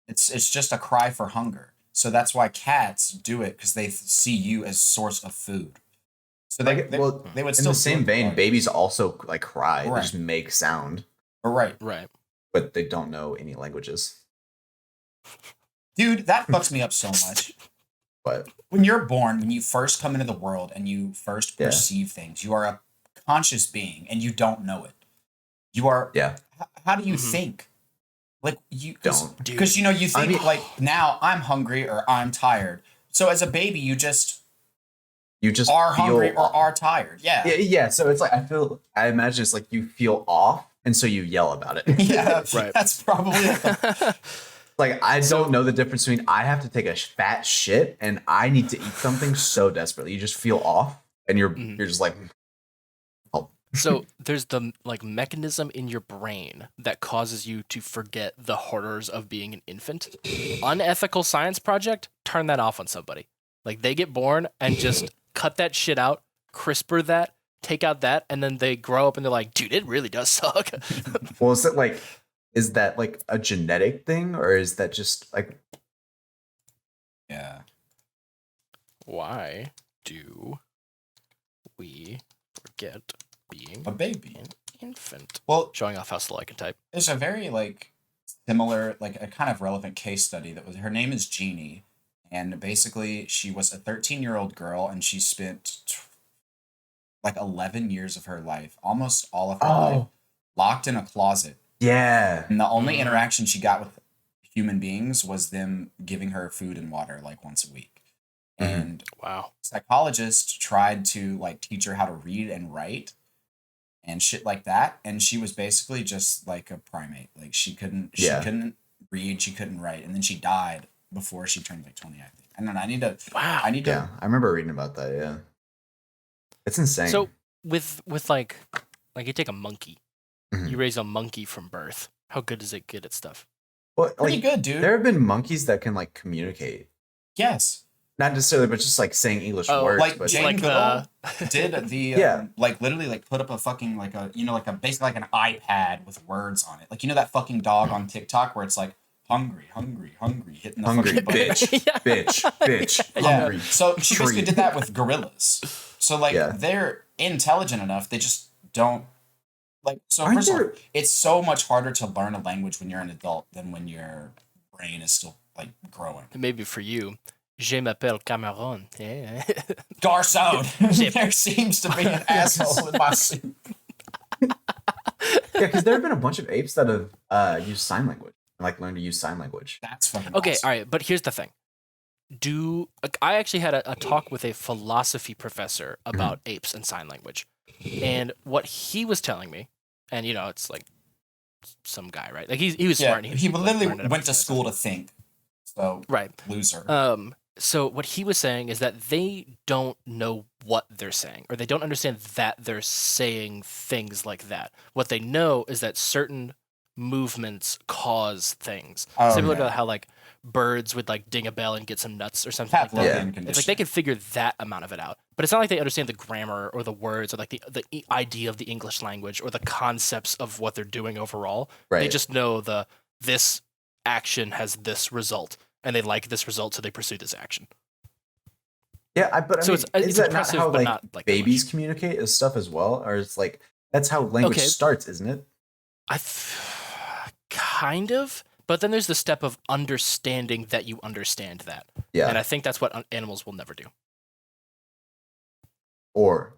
S2: It's just a cry for hunger. So that's why cats do it because they see you as source of food. So
S3: Like,
S2: they
S3: well,
S2: would
S3: in
S2: still
S3: the same
S2: do it
S3: vein,
S2: regardless.
S3: babies also like cry. They
S2: Right.
S3: just make sound,
S2: Right.
S3: but they don't know any languages.
S2: Dude, that fucks me up so much.
S3: But
S2: When you're born, when you first come into the world and you first
S3: Yeah.
S2: perceive things, you are a conscious being and you don't know it. You are.
S3: yeah,
S2: How do you
S1: Mhm.
S2: think? Like you
S3: don't.
S1: Dude.
S2: because you think
S3: mean-
S2: like now I'm hungry or I'm tired. So as a baby, you just
S3: You just
S2: are
S3: feel
S2: hungry or
S3: off.
S2: are tired. Yeah.
S3: Yeah. So it's like I imagine it's like you feel off, and so you yell about it.
S2: Yeah,
S1: Right.
S2: That's probably it.
S3: Like I don't know the difference between I have to take a fat shit and I need to eat something so desperately. You just feel off, and you're just like, oh,
S1: So there's the like mechanism in your brain that causes you to forget the horrors of being an infant. Unethical science project, turn that off on somebody. Like they get born and just cut that shit out, CRISPR that, take out that, and then they grow up and they're like, dude, it really does suck.
S3: well, is that like a genetic thing, or is that just like
S2: Yeah.
S1: Why do we forget being
S2: A baby.
S1: an infant?
S2: Well,
S1: Showing off how slow I can type.
S2: there's a very like similar, like a kind of relevant case study that was her name is Jeannie. And basically she was a 13-year-old girl and she spent like 11 years of her life, almost all of her life, locked in a closet.
S3: yeah?
S2: And the only interaction she got with human beings was them giving her food and water like once a week. And
S1: Wow.
S2: psychologists tried to like teach her how to read and write and shit like that. And she was basically just like a primate. Like she couldn't read, she couldn't write. And then she died before she turned like 20, I think. And then I need to
S3: Yeah, I remember reading about that. Yeah, it's insane.
S1: So with like you take a monkey,
S3: Mhm.
S1: you raise a monkey from birth. How good does it get at stuff?
S3: well,
S2: pretty
S3: like,
S2: good, dude.
S3: there have been monkeys that can like communicate,
S2: Yes.
S3: not necessarily, but just like saying English
S1: Oh,
S3: words.
S2: Like
S3: but
S2: Jane
S1: like
S2: Goodall did the
S3: Yeah.
S2: like literally like put up a fucking like a like a basically like an iPad with words on it. Like that fucking dog on TikTok where it's like hungry, hitting the
S3: hungry
S2: fucking button.
S3: bitch,
S1: Yeah.
S3: bitch,
S2: Yeah.
S3: hungry.
S2: So she basically
S3: tree.
S2: did that with gorillas. So like
S3: Yeah.
S2: they're intelligent enough, they just don't like. So
S3: Aren't
S2: first of all,
S3: there-
S2: it's so much harder to learn a language when you're an adult than when your brain is still like growing.
S1: Maybe for you, je m'appelle Cameron. Yeah.
S2: Garcon, there seems to be an asshole in my soup.
S3: Yeah, because there have been a bunch of apes that have used sign language and like learned to use sign language.
S2: That's fucking
S1: Okay,
S2: awesome.
S1: all right, but here's the thing. I actually had a talk with a philosophy professor about apes and sign language. And what he was telling me, and it's like some guy, right? Like he was
S2: Yeah,
S1: smart. and
S2: he
S1: like,
S2: literally
S1: learned it
S2: went to
S1: about
S2: school
S1: stuff.
S2: to think. So
S1: Right.
S2: loser.
S1: So what he was saying is that they don't know what they're saying, or they don't understand that they're saying things like that. What they know is that certain movements cause things.
S2: Oh,
S1: Similar
S2: yeah.
S1: to how like birds would like ding a bell and get some nuts or something like that.
S2: Pavlovian
S3: Yeah.
S2: conditioning.
S1: It's like they can figure that amount of it out, but it's not like they understand the grammar or the words or like the idea of the English language or the concepts of what they're doing overall. They
S3: Right.
S1: just know this action has this result, and they like this result, so they pursue this action.
S3: Yeah, but I
S1: So
S3: mean,
S1: it's
S3: is that not
S1: impressive,
S3: how
S1: but
S3: like
S1: not like that
S3: babies
S1: much.
S3: communicate as stuff as well, or it's like that's how language
S1: Okay.
S3: starts, isn't it?
S1: Kind of, but then there's the step of understanding that you understand that,
S3: Yeah,
S1: and I think that's what animals will never do.
S3: or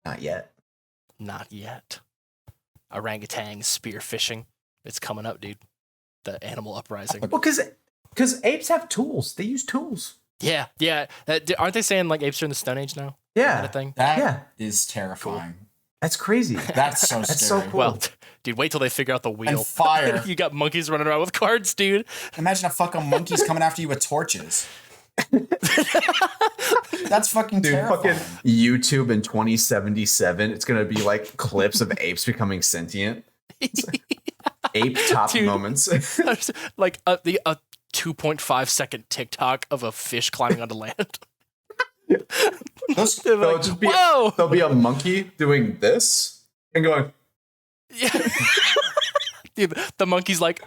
S3: not yet.
S1: Not yet. Orangutan spearfishing. It's coming up, dude. The animal uprising.
S3: Well, because apes have tools. They use tools.
S1: Yeah. Aren't they saying like apes are in the Stone Age now? Is that a
S3: Yeah,
S1: thing?
S2: That is terrifying.
S3: that's crazy.
S2: That's so
S3: That's
S2: scary.
S3: so cool.
S1: Well, dude, wait till they figure out the wheel.
S2: And fire.
S1: You got monkeys running around with cards, dude.
S2: Imagine a fucking monkey's coming after you with torches. That's fucking
S3: Dude,
S2: terrifying.
S3: fucking YouTube in 2077, it's gonna be like clips of apes becoming sentient. Ape top
S1: Dude.
S3: moments.
S1: Like a 2.5 second TikTok of a fish climbing onto land.
S2: Those,
S1: They're
S3: There'll
S1: like,
S3: just be
S1: whoa!
S3: there'll be a monkey doing this and going.
S1: Yeah. Dude, the monkey's like,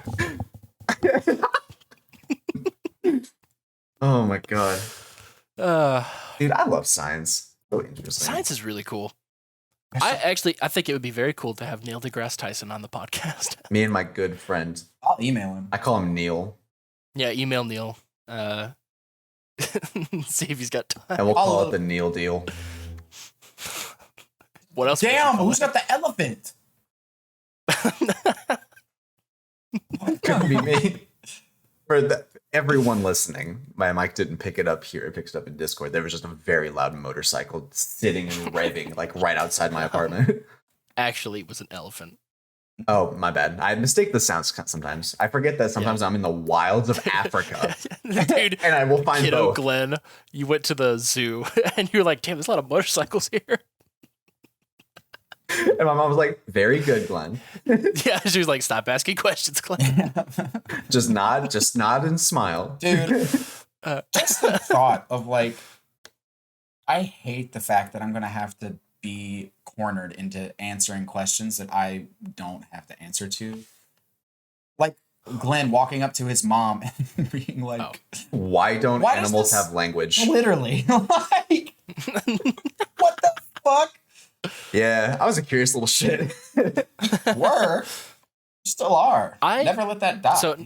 S3: Oh my god,
S1: uh,
S3: dude, I love science. So interesting.
S1: Science is really cool. I think it would be very cool to have Neil deGrasse Tyson on the podcast.
S3: Me and my good friend.
S2: I'll email him.
S3: I call him Neil.
S1: Yeah, email Neil. See if he's got time.
S3: And we'll call it the Neil deal.
S1: What else?
S2: Damn, who's got the elephant?
S3: Could be me. For everyone listening, my mic didn't pick it up here. It picks it up in Discord. There was just a very loud motorcycle sitting and revving like right outside my apartment.
S1: Actually, it was an elephant.
S3: Oh, my bad. I mistake the sounds sometimes. I forget that sometimes I'm in the wilds of Africa.
S1: Dude,
S3: and I will find
S1: kiddo
S3: both.
S1: Glen, you went to the zoo and you're like, damn, there's a lot of motorcycles here.
S3: And my mom was like, very good, Glenn.
S1: Yeah, she was like, stop asking questions, Glen.
S3: Just nod and smile.
S2: Dude, just the thought of like, I hate the fact that I'm going to have to be cornered into answering questions that I don't have the answer to. Like Glenn walking up to his mom and being like,
S3: why don't animals have language?
S2: Literally. Like, what the fuck?
S3: Yeah, I was a curious little shit.
S2: Were. Still are.
S1: I
S2: never let that die.
S1: So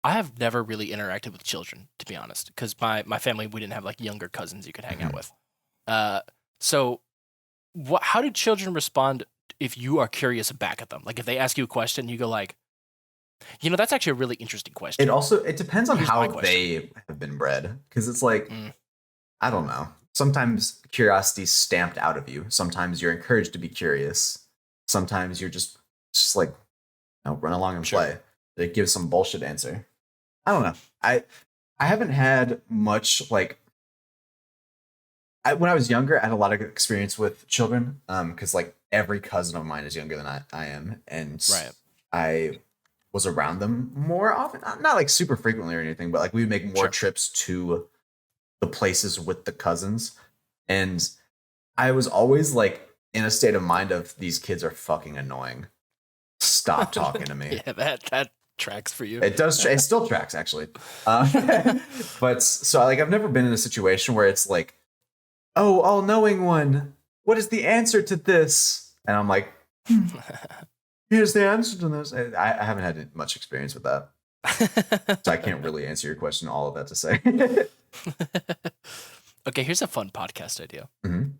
S1: I have never really interacted with children, to be honest, because my family, we didn't have like younger cousins you could hang out with. So how do children respond if you are curious back at them? Like if they ask you a question, you go like, that's actually a really interesting question.
S3: It depends on
S1: Here's
S3: how
S1: my question.
S3: they have been bred. Because it's like, I don't know. Sometimes curiosity is stamped out of you. Sometimes you're encouraged to be curious. Sometimes you're just like, run along and play. They give some bullshit answer. I don't know. I haven't had much like. When I was younger, I had a lot of experience with children. Because like every cousin of mine is younger than I am, and I was around them more often. Not like super frequently or anything, but like we would make more trips to the places with the cousins, and I was always like in a state of mind of these kids are fucking annoying. Stop talking to me.
S1: Yeah, that tracks for you.
S3: It does. It still tracks actually. But so like I've never been in a situation where it's like, oh, all-knowing one, what is the answer to this? And I'm like, here's the answer to this. I haven't had much experience with that, so I can't really answer your question. All of that to say.
S1: Okay, here's a fun podcast idea.
S3: Mm-hmm.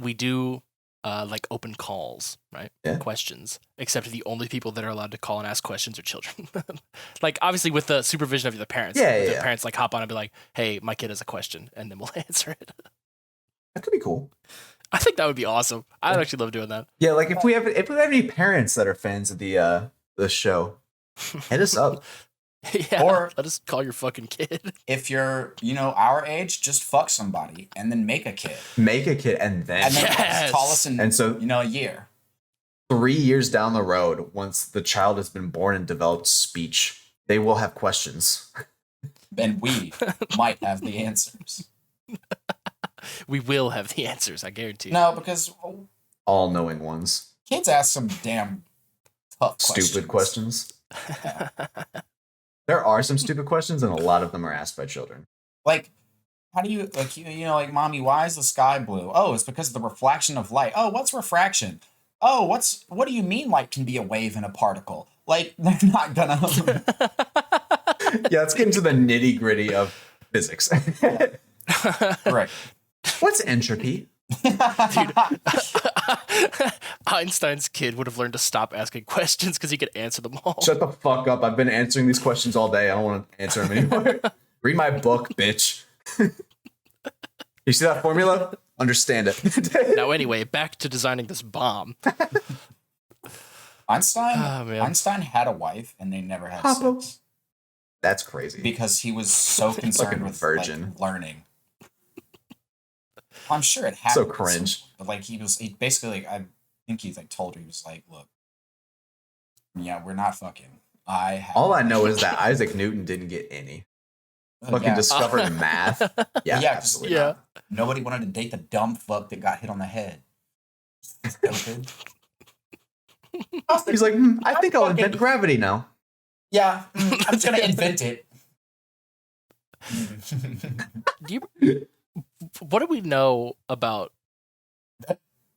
S1: We do like open calls, right?
S3: Yeah.
S1: Questions, except the only people that are allowed to call and ask questions are children. Like obviously with the supervision of the parents. The parents like hop on and be like, hey, my kid has a question, and then we'll answer it.
S3: That could be cool.
S1: I think that would be awesome. I'd actually love doing that.
S3: Yeah, like if we have any parents that are fans of the show, hit us up.
S1: Yeah,
S2: or
S1: let us call your fucking kid.
S2: If you're, our age, just fuck somebody and then make a kid.
S3: Make a kid and then
S2: call us in,
S3: and so
S2: a year.
S3: 3 years down the road, once the child has been born and developed speech, they will have questions.
S2: And we might have the answers.
S1: We will have the answers, I guarantee.
S2: No, because
S3: all-knowing ones.
S2: Kids ask some damn tough
S3: stupid questions. There are some stupid questions, and a lot of them are asked by children.
S2: Like, how do you, like, Mommy, why is the sky blue? Oh, it's because of the reflection of light. Oh, what's refraction? Oh, what do you mean light can be a wave and a particle? Like, they're not gonna.
S3: Yeah, let's get into the nitty-gritty of physics.
S2: Right.
S3: What's entropy?
S1: Dude, Einstein's kid would have learned to stop asking questions because he could answer them all.
S3: Shut the fuck up. I've been answering these questions all day. I don't want to answer them anymore. Read my book, bitch. You see that formula? Understand it.
S1: Now, anyway, back to designing this bomb.
S2: Einstein had a wife and they never had sex.
S3: That's crazy.
S2: Because he was so concerned with
S3: virgin
S2: learning. I'm sure it happened.
S3: So cringe.
S2: But like he basically like I think he like told her, he was like, look, yeah, we're not fucking.
S3: All I know is that Isaac Newton didn't get any. Fucking discovered math. Yeah, absolutely.
S1: Yeah.
S2: Nobody wanted to date the dumb fuck that got hit on the head. Stupid.
S3: He's like, I think I'll invent gravity now.
S2: Yeah, I'm just gonna invent it.
S1: What do we know about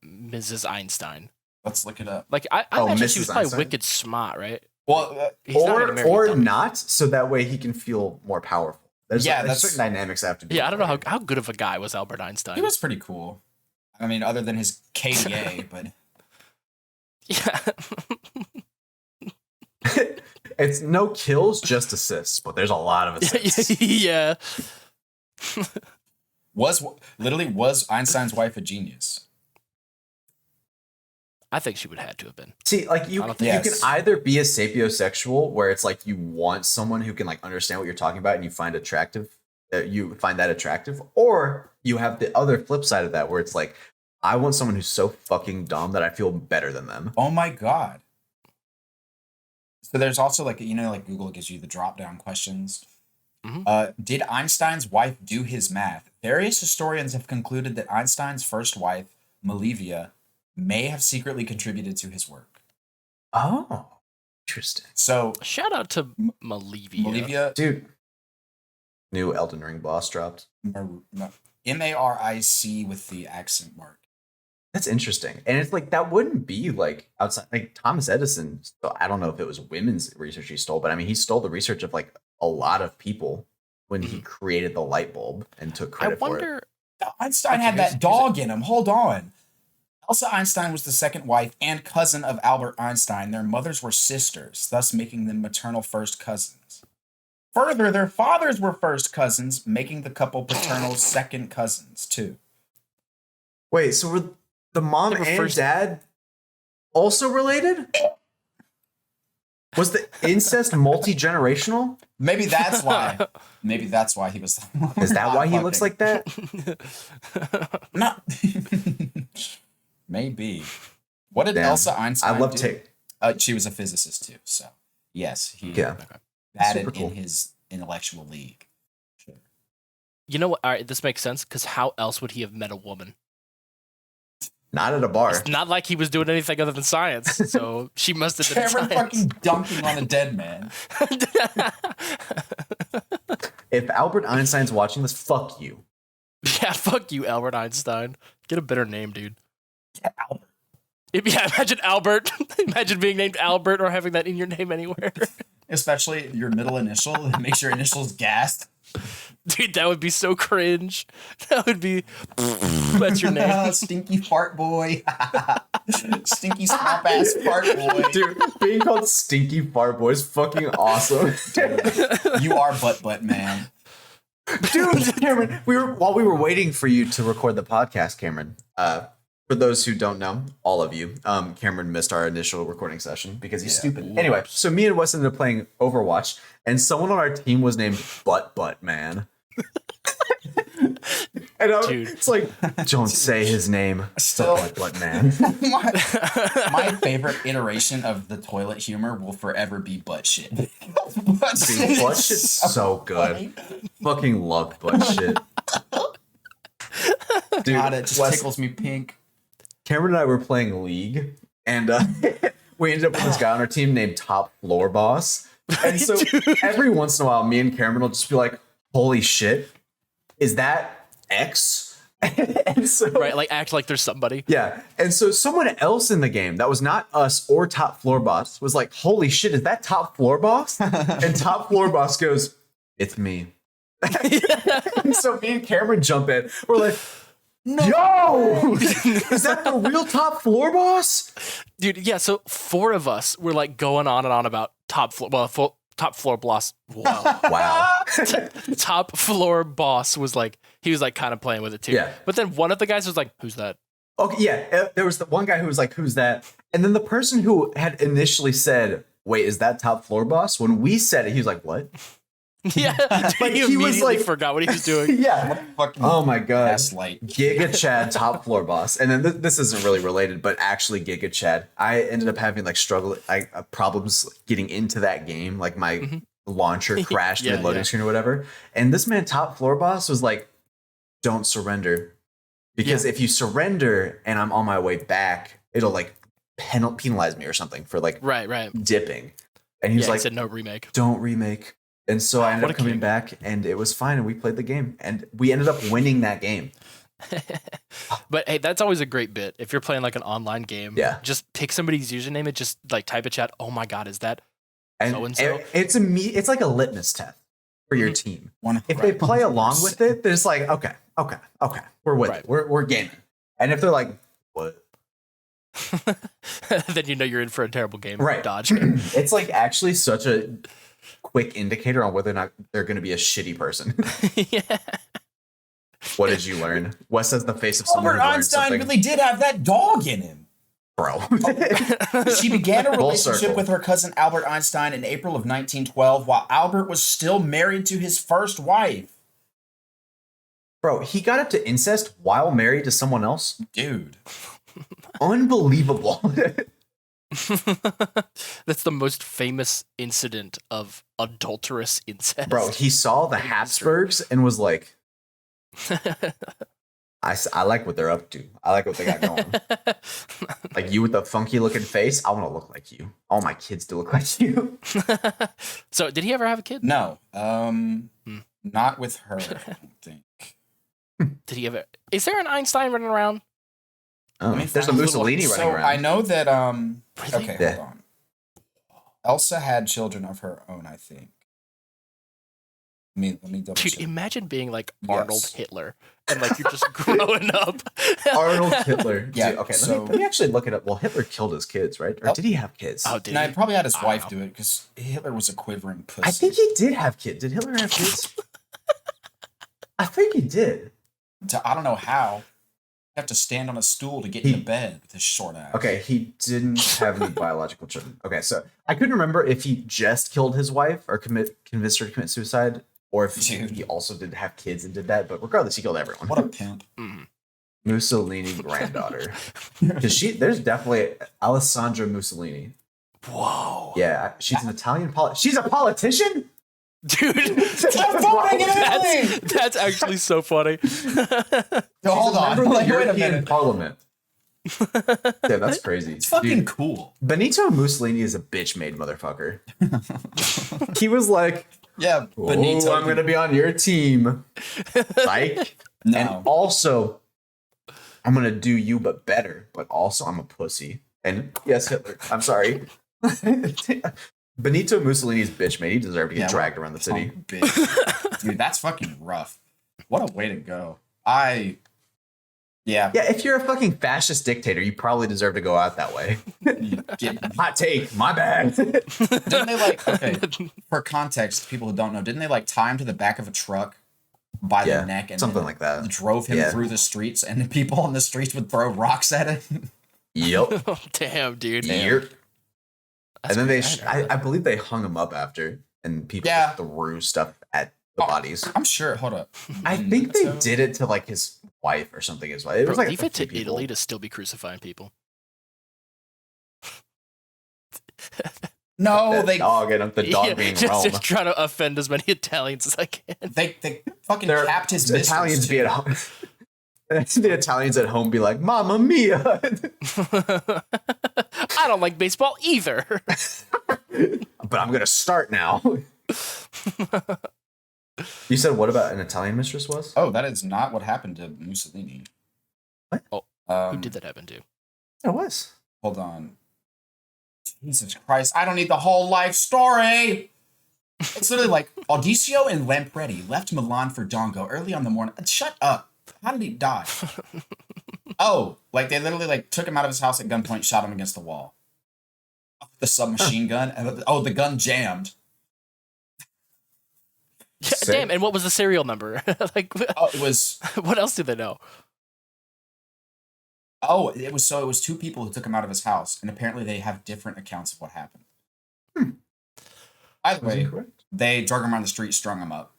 S1: Mrs. Einstein?
S2: Let's look it up.
S1: Like, I
S3: Oh,
S1: imagine
S3: Mrs.
S1: she was probably
S3: Einstein?
S1: wicked smart, right?
S2: Well,
S1: He's not gonna marry a
S3: or
S1: dummy.
S3: not, so that way he can feel more powerful. There's
S2: that's
S3: certain dynamics that have to be.
S1: Yeah, I don't know
S3: played.
S1: how good of a guy was Albert Einstein.
S2: he was pretty cool. I mean, other than his KDA, but
S1: Yeah.
S3: It's no kills, just assists, but there's a lot of assists.
S1: Yeah.
S2: was Einstein's wife a genius?
S1: I think she would have had to have been.
S3: See, like you
S1: I don't
S3: can
S2: think-
S3: either be a sapiosexual, where it's like you want someone who can like understand what you're talking about and you find that attractive, or you have the other flip side of that, where it's like I want someone who's so fucking dumb that I feel better than them.
S2: Oh my god. So there's also like like Google gives you the drop down questions.
S1: Mhm.
S2: Did Einstein's wife do his math? Various historians have concluded that Einstein's first wife, Malevia, may have secretly contributed to his work.
S3: Oh, interesting,
S2: So
S1: Shout out to Malevia.
S2: Malevia,
S3: dude. New Elden Ring boss dropped.
S2: Maric with the accent mark.
S3: That's interesting, and it's like that wouldn't be like outside like Thomas Edison. So I don't know if it was women's research he stole, but I mean he stole the research of like a lot of people when he created the light bulb and took
S1: I
S3: credit for it.
S1: wonder.
S2: Einstein
S1: Okay,
S2: had
S1: here's-
S2: that dog in him. Hold on. Elsa Einstein was the second wife and cousin of Albert Einstein. Their mothers were sisters, thus making them maternal first cousins. Further, their fathers were first cousins, making the couple paternal second cousins, too.
S3: Wait, so were the mom
S1: They were
S3: and
S1: first-
S3: dad also related? Was the incest multi-generational?
S2: Maybe that's why. Maybe that's why he was.
S3: Is that why he looks like that?
S2: No. Maybe. What did
S3: Damn.
S2: Elsa Einstein
S3: I love
S2: do?
S3: Tick.
S2: She was a physicist too, so yes, he
S3: Yeah.
S2: batted
S3: Super cool.
S2: in his intellectual league. Sure.
S1: You know what? All right, this makes sense because how else would he have met a woman?
S3: Not at a bar.
S1: It's not like he was doing anything other than science, so she must have been
S2: Cameron
S1: science.
S2: fucking dunking on a dead man.
S3: If Albert Einstein's watching this, fuck you.
S1: Yeah, fuck you, Albert Einstein. Get a better name, dude.
S2: Yeah, Albert.
S1: Yeah, imagine Albert. Imagine being named Albert or having that in your name anywhere.
S2: Especially your middle initial. It makes your initials gassed.
S1: Dude, that would be so cringe. That would be. That's your name.
S2: Stinky fart boy. Stinky swamp ass fart boy.
S3: Dude, being called Stinky Fart Boy is fucking awesome.
S2: You are butt man.
S3: Dude, Cameron, while we were waiting for you to record the podcast, Cameron, for those who don't know, all of you, Cameron missed our initial recording session because he's stupid.
S1: Whoops.
S3: Anyway, so me and Wes ended up playing Overwatch, and someone on our team was named Butt Man. And it's like, don't say his name.
S2: Still-
S3: Butt Man.
S2: My favorite iteration of the toilet humor will forever be butt shit.
S3: Dude, butt shit's so good. Fucking love butt shit. Dude,
S2: God, it just
S3: Wes,
S2: tickles me pink.
S3: Cameron and I were playing League, and we ended up with this guy on our team named Top Floor Boss. And so every once in a while, me and Cameron will just be like, holy shit, is that X? And so,
S1: Right, like act like there's somebody.
S3: yeah. And so someone else in the game that was not us or Top Floor Boss was like, holy shit, is that Top Floor Boss? And Top Floor Boss goes, it's me. And so me and Cameron jump in. We're like, yo, is that the real Top Floor Boss?
S1: Dude, yeah, so 4 of us were like going on and on about top floor. Well, top floor boss. Wow.
S3: Wow.
S1: Top floor boss was like, he was like kind of playing with it too.
S3: Yeah.
S1: But then one of the guys was like, who's that?
S3: Okay, yeah. There was the one guy who was like, who's that? And then the person who had initially said, wait, is that Top Floor Boss? When we said it, he was like, what?
S1: Yeah.
S3: Like,
S1: he
S3: he was
S1: immediately
S3: like-
S1: forgot what he was doing.
S3: Yeah.
S2: Fucking
S3: Oh my God.
S2: gaslight.
S3: Giga Chad, Top Floor Boss. And then this isn't really related, but actually Giga Chad. I ended up having like problems getting into that game. Like my launcher crashed
S1: Yeah,
S3: mid loading
S1: yeah.
S3: screen or whatever. And this man, Top Floor Boss, was like, don't surrender. Because if you surrender and I'm on my way back, it'll like penalize me or something for like
S1: Right.
S3: dipping. And he was
S1: Yeah, he
S3: like,
S1: said no remake.
S3: don't remake. And so I ended
S1: What
S3: up
S1: a
S3: coming
S1: king.
S3: back, and it was fine, and we played the game, and we ended up winning that game.
S1: But hey, that's always a great bit. If you're playing like an online game,
S3: Yeah.
S1: just pick somebody's username and just like type a chat. Oh my God, is that
S3: And
S1: so-and-so?
S3: it's like a litmus test for your team. If they play along with it, they're just like, okay, we're with
S1: Right.
S3: it, we're gaming. And if they're like, what?
S1: Then you know you're in for a terrible game.
S3: Right.
S1: Dodge.
S3: It's like actually such a quick indicator on whether or not they're going to be a shitty person.
S1: Yeah.
S3: What did you learn? Wes has the face of someone
S2: Albert
S3: who learned
S2: Einstein
S3: something.
S2: really did have that dog in him.
S3: Bro.
S2: She began a
S3: Full
S2: relationship
S3: circle.
S2: with her cousin Albert Einstein in April of 1912 while Albert was still married to his first wife.
S3: Bro, he got up to incest while married to someone else?
S2: Dude.
S3: Unbelievable.
S1: That's the most famous incident of adulterous incest.
S3: Bro, he saw the Habsburgs and was like, I like what they're up to. I like what they got going. Like you with the funky looking face, I want to look like you. All my kids to look like you.
S1: So, did he ever have a kid?
S2: No. Not with her, I don't think.
S1: Did he ever? Is there an Einstein running around?
S3: Oh,
S2: me
S3: there's a
S2: find
S3: Mussolini
S2: little-
S3: running
S2: so
S3: around.
S2: I know that
S1: Really?
S2: okay,
S3: Yeah.
S2: hold on. Elsa had children of her own, I think. Let me double
S1: Dude,
S2: check.
S1: imagine being like Arnold
S2: Yes.
S1: Hitler and like you're just growing up.
S3: Arnold Hitler.
S2: Yeah,
S3: Dude, okay,
S2: so-
S3: let me actually look it up. Well, Hitler killed his kids, right? Or
S2: Oh.
S3: did he have kids?
S1: Oh, did
S2: No,
S1: he?
S2: he probably had his
S1: I
S2: wife
S1: don't know.
S2: do it because Hitler was a quivering pussy.
S3: I think he did have kids. Did Hitler have kids? I think he did.
S2: I don't know how. You have to stand on a stool to get into bed with his short ass.
S3: Okay, he didn't have any biological children. Okay, so I couldn't remember if he just killed his wife or convinced her to commit suicide, or if
S2: Dude.
S3: he also did have kids and did that. But regardless, he killed everyone.
S2: What a pimp.
S1: Mhm.
S3: Mussolini granddaughter. Because there's definitely Alessandra Mussolini.
S1: Whoa.
S3: Yeah, she's an Italian she's a politician?
S1: Dude,
S2: voting in Italy!
S1: that's actually so funny.
S2: No, hold on.
S3: Member of the
S2: Like, wait a
S3: European
S2: minute.
S3: Parliament. Yeah, that's crazy.
S2: It's fucking
S3: Dude,
S2: cool.
S3: Benito Mussolini is a bitch-made motherfucker. He was like,
S2: Yeah,
S3: Benito, I'm gonna be on your team. Like,
S2: No.
S3: and also, I'm gonna do you but better. But also, I'm a pussy. And yes, Hitler. I'm sorry. Benito Mussolini's bitch made. He deserved to get dragged around the city.
S2: Dude, that's fucking rough. What a way to go. Yeah.
S3: Yeah, if you're a fucking fascist dictator, you probably deserve to go out that way. Hot take, my bad.
S2: Didn't they like, okay, for context, people who don't know, didn't they like tie him to the back of a truck by the neck and
S3: something
S2: then
S3: like that.
S2: drove him through the streets and people on the streets would throw rocks at him?
S3: Yep.
S1: Damn, dude.
S3: Yep.
S1: That's
S3: And then
S1: crazy.
S3: I believe they hung him up after, and people just threw stuff at the bodies.
S2: I'm sure. Hold up.
S3: I think they did it to like his wife or something as well. It was
S1: Bro,
S3: like
S1: leave
S3: a
S1: it
S3: few
S1: to
S3: people.
S1: Italy to still be crucifying people.
S2: No,
S3: That
S2: they
S3: dog and the dog
S1: Yeah,
S3: being
S1: just,
S3: Rome.
S1: just trying to offend as many Italians as I can.
S2: they fucking
S3: They're-
S2: capped his
S3: the
S2: mistress,
S3: Italians be
S2: too.
S3: at home. The Italians at home be like, "Mamma mia!"
S1: I don't like baseball either.
S3: But I'm gonna start now. You said what about an Italian mistress was?
S2: Oh, that is not what happened to Mussolini.
S3: What?
S1: Oh,
S2: Um,
S1: Who did that happen to?
S3: It was.
S2: Hold on. Jesus Christ, I don't need the whole life story. It's literally like Audicio and Lampretti left Milan for Dongo early on the morning. Shut up. How did he die? Oh, like they literally like took him out of his house at gunpoint, shot him against the wall. The submachine gun. And, oh, the gun jammed.
S1: Yeah,
S3: Sick.
S1: damn, and what was the serial number? Like,
S2: Oh, it was.
S1: what else do they know?
S2: Oh, it was two people who took him out of his house, and apparently they have different accounts of what happened. Either
S3: Was
S2: way,
S3: incorrect?
S2: they drug him around the street, strung him up.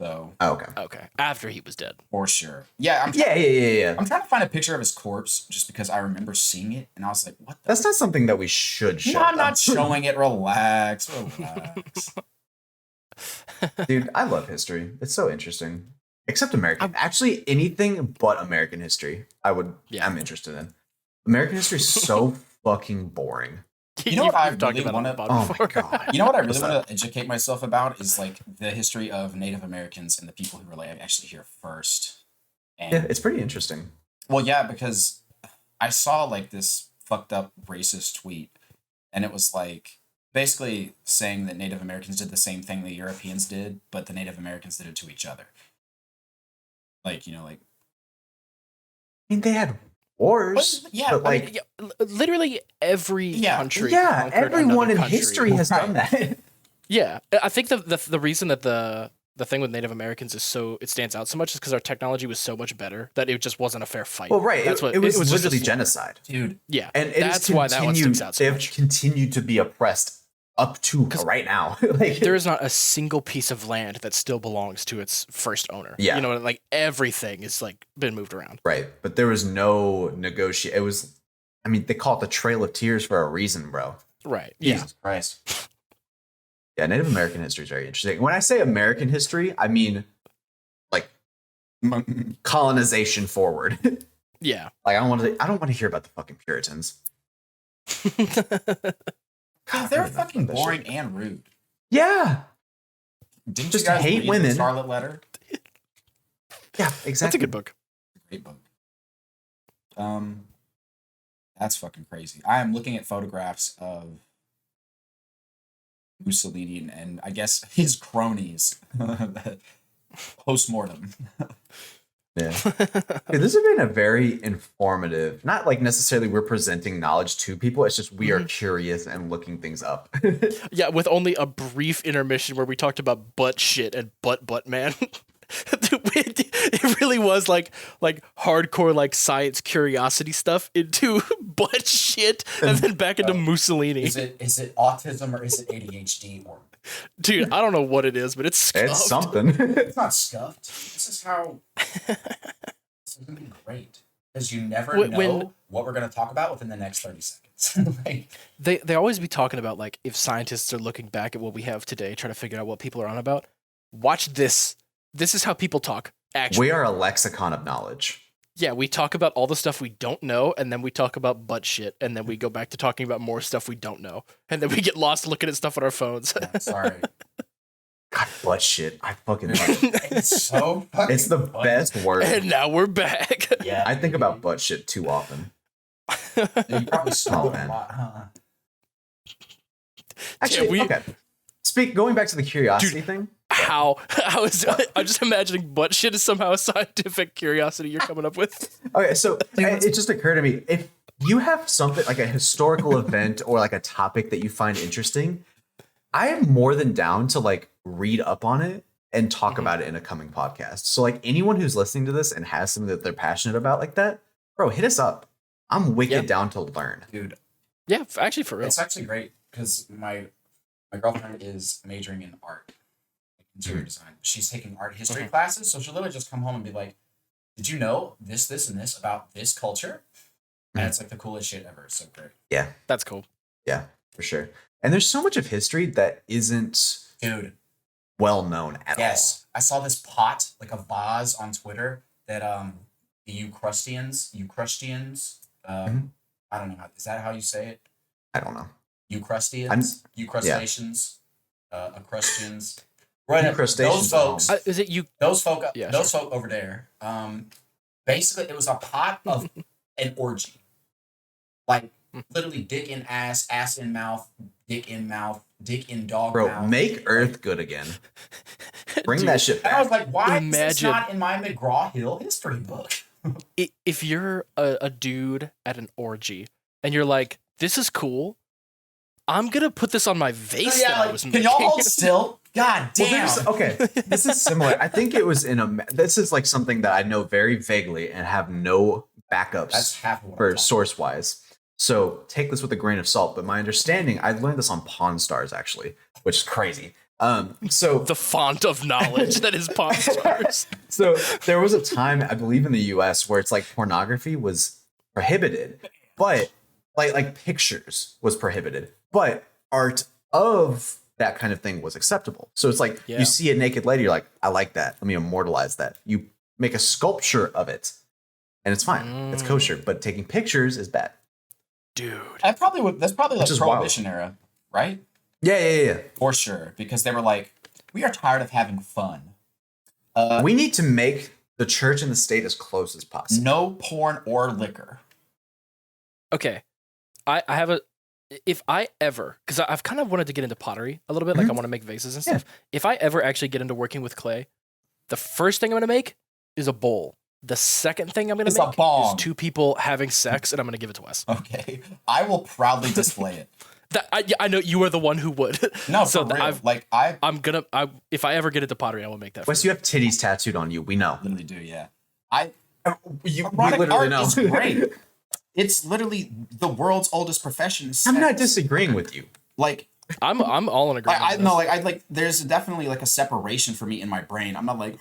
S2: So
S3: Oh, okay.
S1: Okay, after he was dead.
S2: for sure, yeah. I'm
S3: Yeah.
S2: I'm trying to find a picture of his corpse just because I remember seeing it, and I was like, "What?" The
S3: That's not something that we should show.
S2: No, I'm
S3: though.
S2: not showing it. Relax.
S3: Dude, I love history. It's so interesting. Except American. Actually, anything but American history,
S1: Yeah.
S3: I'm interested in. American history is so fucking boring.
S2: You know what I
S1: You've talked
S2: really
S1: about
S2: want
S1: it
S2: to?
S1: on
S3: Oh
S1: before.
S3: my god.
S2: You know what I really
S3: What's
S2: want to educate myself about is like the history of Native Americans and the people who were like actually here first. And
S3: Yeah, it's pretty interesting.
S2: well, yeah, because I saw like this fucked up racist tweet, and it was like basically saying that Native Americans did the same thing the Europeans did, but the Native Americans did it to each other. Like, you know, like
S3: I mean, they had wars,
S2: yeah,
S3: but like,
S1: literally every
S2: Yeah.
S1: country.
S3: yeah,
S1: conquered
S3: everyone
S1: another
S3: in
S1: country.
S3: history has done that.
S1: Yeah, I think the reason that the thing with Native Americans is it stands out so much is because our technology was so much better that it just wasn't a fair fight.
S3: Well, right.
S1: That's
S3: It was
S1: just
S3: literally
S1: slaughter.
S3: genocide.
S2: dude.
S1: Yeah,
S3: And it
S1: that's
S3: has
S1: why that one sticks out so
S3: They've
S1: much.
S3: continued to be oppressed up to right now. Like
S1: There is not a single piece of land that still belongs to its first owner.
S3: Yeah.
S1: You know, like everything is like been moved around.
S3: right, but there was no negotiate. It was, I mean, they call it the Trail of Tears for a reason, bro.
S1: Right. Yeah.
S2: Jesus Christ.
S3: Yeah, Native American history is very interesting. When I say American history, I mean like colonization forward.
S1: Yeah.
S3: Like I don't want to hear about the fucking Puritans.
S2: God,
S3: I
S2: they're
S3: don't know
S2: fucking
S3: about that
S2: boring
S3: shit.
S2: and rude.
S3: Yeah.
S2: Didn't
S3: Just
S2: you guys
S3: hate
S2: read
S3: women.
S2: The Scarlet Letter?
S3: Yeah, exactly.
S1: That's a good book.
S2: Great book. That's fucking crazy. I am looking at photographs of Mussolini and I guess his cronies post mortem.
S3: Yeah. Okay, this has been a very informative, not like necessarily we're presenting knowledge to people. It's just we are curious and looking things up.
S1: Yeah, with only a brief intermission where we talked about butt shit and butt man. It really was like hardcore like science curiosity stuff into butt shit and then back into Mussolini.
S2: Is it autism or is it ADHD or
S1: Dude, I don't know what it is, but it's scuffed.
S3: It's something.
S2: it's not scuffed. This is how this is gonna be great. Because you never know what we're gonna talk about within the next 30 seconds. Like,
S1: They always be talking about like if scientists are looking back at what we have today, trying to figure out what people are on about. Watch this. This is how people talk. Actually,
S3: We are a lexicon of knowledge.
S1: yeah, we talk about all the stuff we don't know, and then we talk about butt shit, and then we go back to talking about more stuff we don't know, and then we get lost looking at stuff on our phones.
S2: yeah, sorry.
S3: God, butt shit. I fucking
S2: It's so fucking
S3: It's the
S2: funny.
S3: best word.
S1: And now we're back.
S2: Yeah.
S3: I think about butt shit too often.
S2: You probably stole
S3: Oh,
S2: it a
S3: man.
S2: lot, huh?
S3: Actually, okay. Going back to the curiosity thing.
S1: How is I'm just imagining butt shit is somehow a scientific curiosity you're coming up with.
S3: Okay, so it just occurred to me, if you have something like a historical event or like a topic that you find interesting, I am more than down to like read up on it and talk about it in a coming podcast. So like anyone who's listening to this and has something that they're passionate about like that, bro, hit us up. I'm wicked down to learn.
S2: Dude,
S1: Yeah, actually for real.
S2: it's actually great because my girlfriend is majoring in art, like interior design. She's taking art history classes, so she'll literally just come home and be like, "Did you know this, and this about this culture?" And it's like the coolest shit ever. It's so great.
S3: Yeah,
S1: That's cool.
S3: yeah, for sure. And there's so much of history that isn't
S2: Dude,
S3: well known at
S2: yes. I saw this pot, like a vase on Twitter that the Eucrustians, I don't know is that how you say it?
S3: all. I don't know.
S2: Eucrustians, Eucrustaceans, Equestrians. Right,
S3: Encrustations
S2: those folks.
S1: Is it you?
S2: Those folk,
S1: Yeah,
S2: those folk over there. Basically, it was a pot of an orgy, like literally dick in ass, ass in mouth, dick in dog
S3: Bro,
S2: mouth.
S3: Make Earth good again. Bring
S1: Dude,
S3: that shit
S2: And I was
S3: back.
S2: like, why is this
S1: Imagine-
S2: not in my McGraw-Hill history book?
S1: If you're a dude at an orgy and you're like, this is cool, I'm gonna put this on my vase that I was
S2: can
S1: making.
S2: y'all hold still? God
S3: Well,
S2: damn.
S3: okay, this is similar. I think it was this is like something that I know very vaguely and have no backups
S2: That's half of what I'm
S3: for
S2: talking
S3: source wise. So take this with a grain of salt. But my understanding, I learned this on Pawn Stars actually, which is crazy. So
S1: The font of knowledge that is Pawn Stars.
S3: so there was a time I believe in the U.S. where it's like pornography was prohibited, but like pictures was prohibited, but art of that kind of thing was acceptable. So it's like
S1: Yeah.
S3: you see a naked lady, you're like, I like that. Let me immortalize that. You make a sculpture of it, and it's fine. It's kosher. But taking pictures is bad.
S1: dude.
S2: That's probably like
S3: is
S2: Prohibition era, right?
S3: Yeah.
S2: For sure, because they were like, we are tired of having fun.
S3: We need to make the church and the state as close as possible.
S2: No porn or liquor.
S1: Okay, I have a. If I ever, because I've kind of wanted to get into pottery a little bit, like I want to make vases and stuff. If I ever actually get into working with clay, the first thing I'm going to make is a bowl. The second thing I'm going to make is two people having sex, and I'm going to give it to Wes.
S2: Okay, I will proudly display it.
S1: I know you are the one who would.
S2: No, so for real.
S1: If I ever get into pottery, I will make that.
S3: Wes, you have titties tattooed on you. We know.
S2: Literally do, yeah.
S3: We
S2: Erotic
S3: literally
S2: art
S3: know.
S2: is great. It's literally the world's oldest profession.
S3: I'm not disagreeing with you.
S2: Like,
S1: I'm all in agreement.
S2: I know, like there's definitely like a separation for me in my brain. I'm not like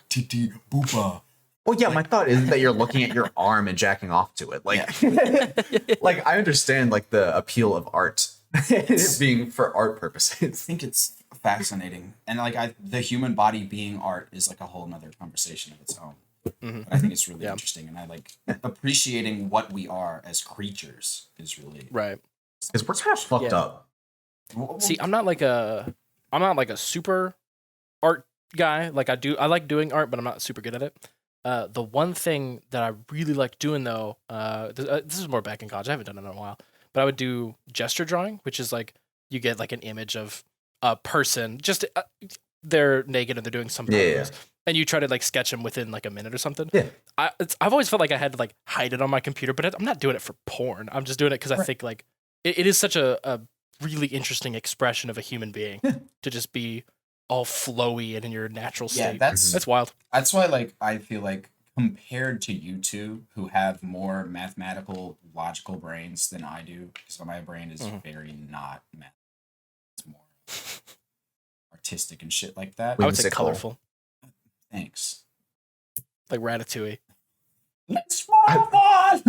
S2: titi boopa.
S3: Well, yeah, my thought is that you're looking at your arm and jacking off to it. Like, like I understand like the appeal of art being for art purposes.
S2: I think it's fascinating, and like the human body being art is like a whole nother conversation of its own. I think it's really interesting, and I like appreciating what we are as creatures is really
S1: right.
S3: Because we're kind of fucked up.
S1: See, I'm not like a super art guy. Like I like doing art, but I'm not super good at it. The one thing that I really like doing though, this is more back in college. I haven't done it in a while, but I would do gesture drawing, which is like you get like an image of a person, just they're naked and they're doing some pose, and you try to like sketch them within like a minute or something.
S3: Yeah,
S1: I've always felt like I had to like hide it on my computer, but I'm not doing it for porn. I'm just doing it because I think like it is such a really interesting expression of a human being to just be all flowy and in your natural state.
S2: Yeah, that's
S1: wild.
S2: That's why, like, I feel like compared to you two, who have more mathematical, logical brains than I do, because my brain is very not math. It's more artistic and shit like that.
S1: I would say colorful.
S2: Thanks.
S1: Like Ratatouille.
S2: Let's move on.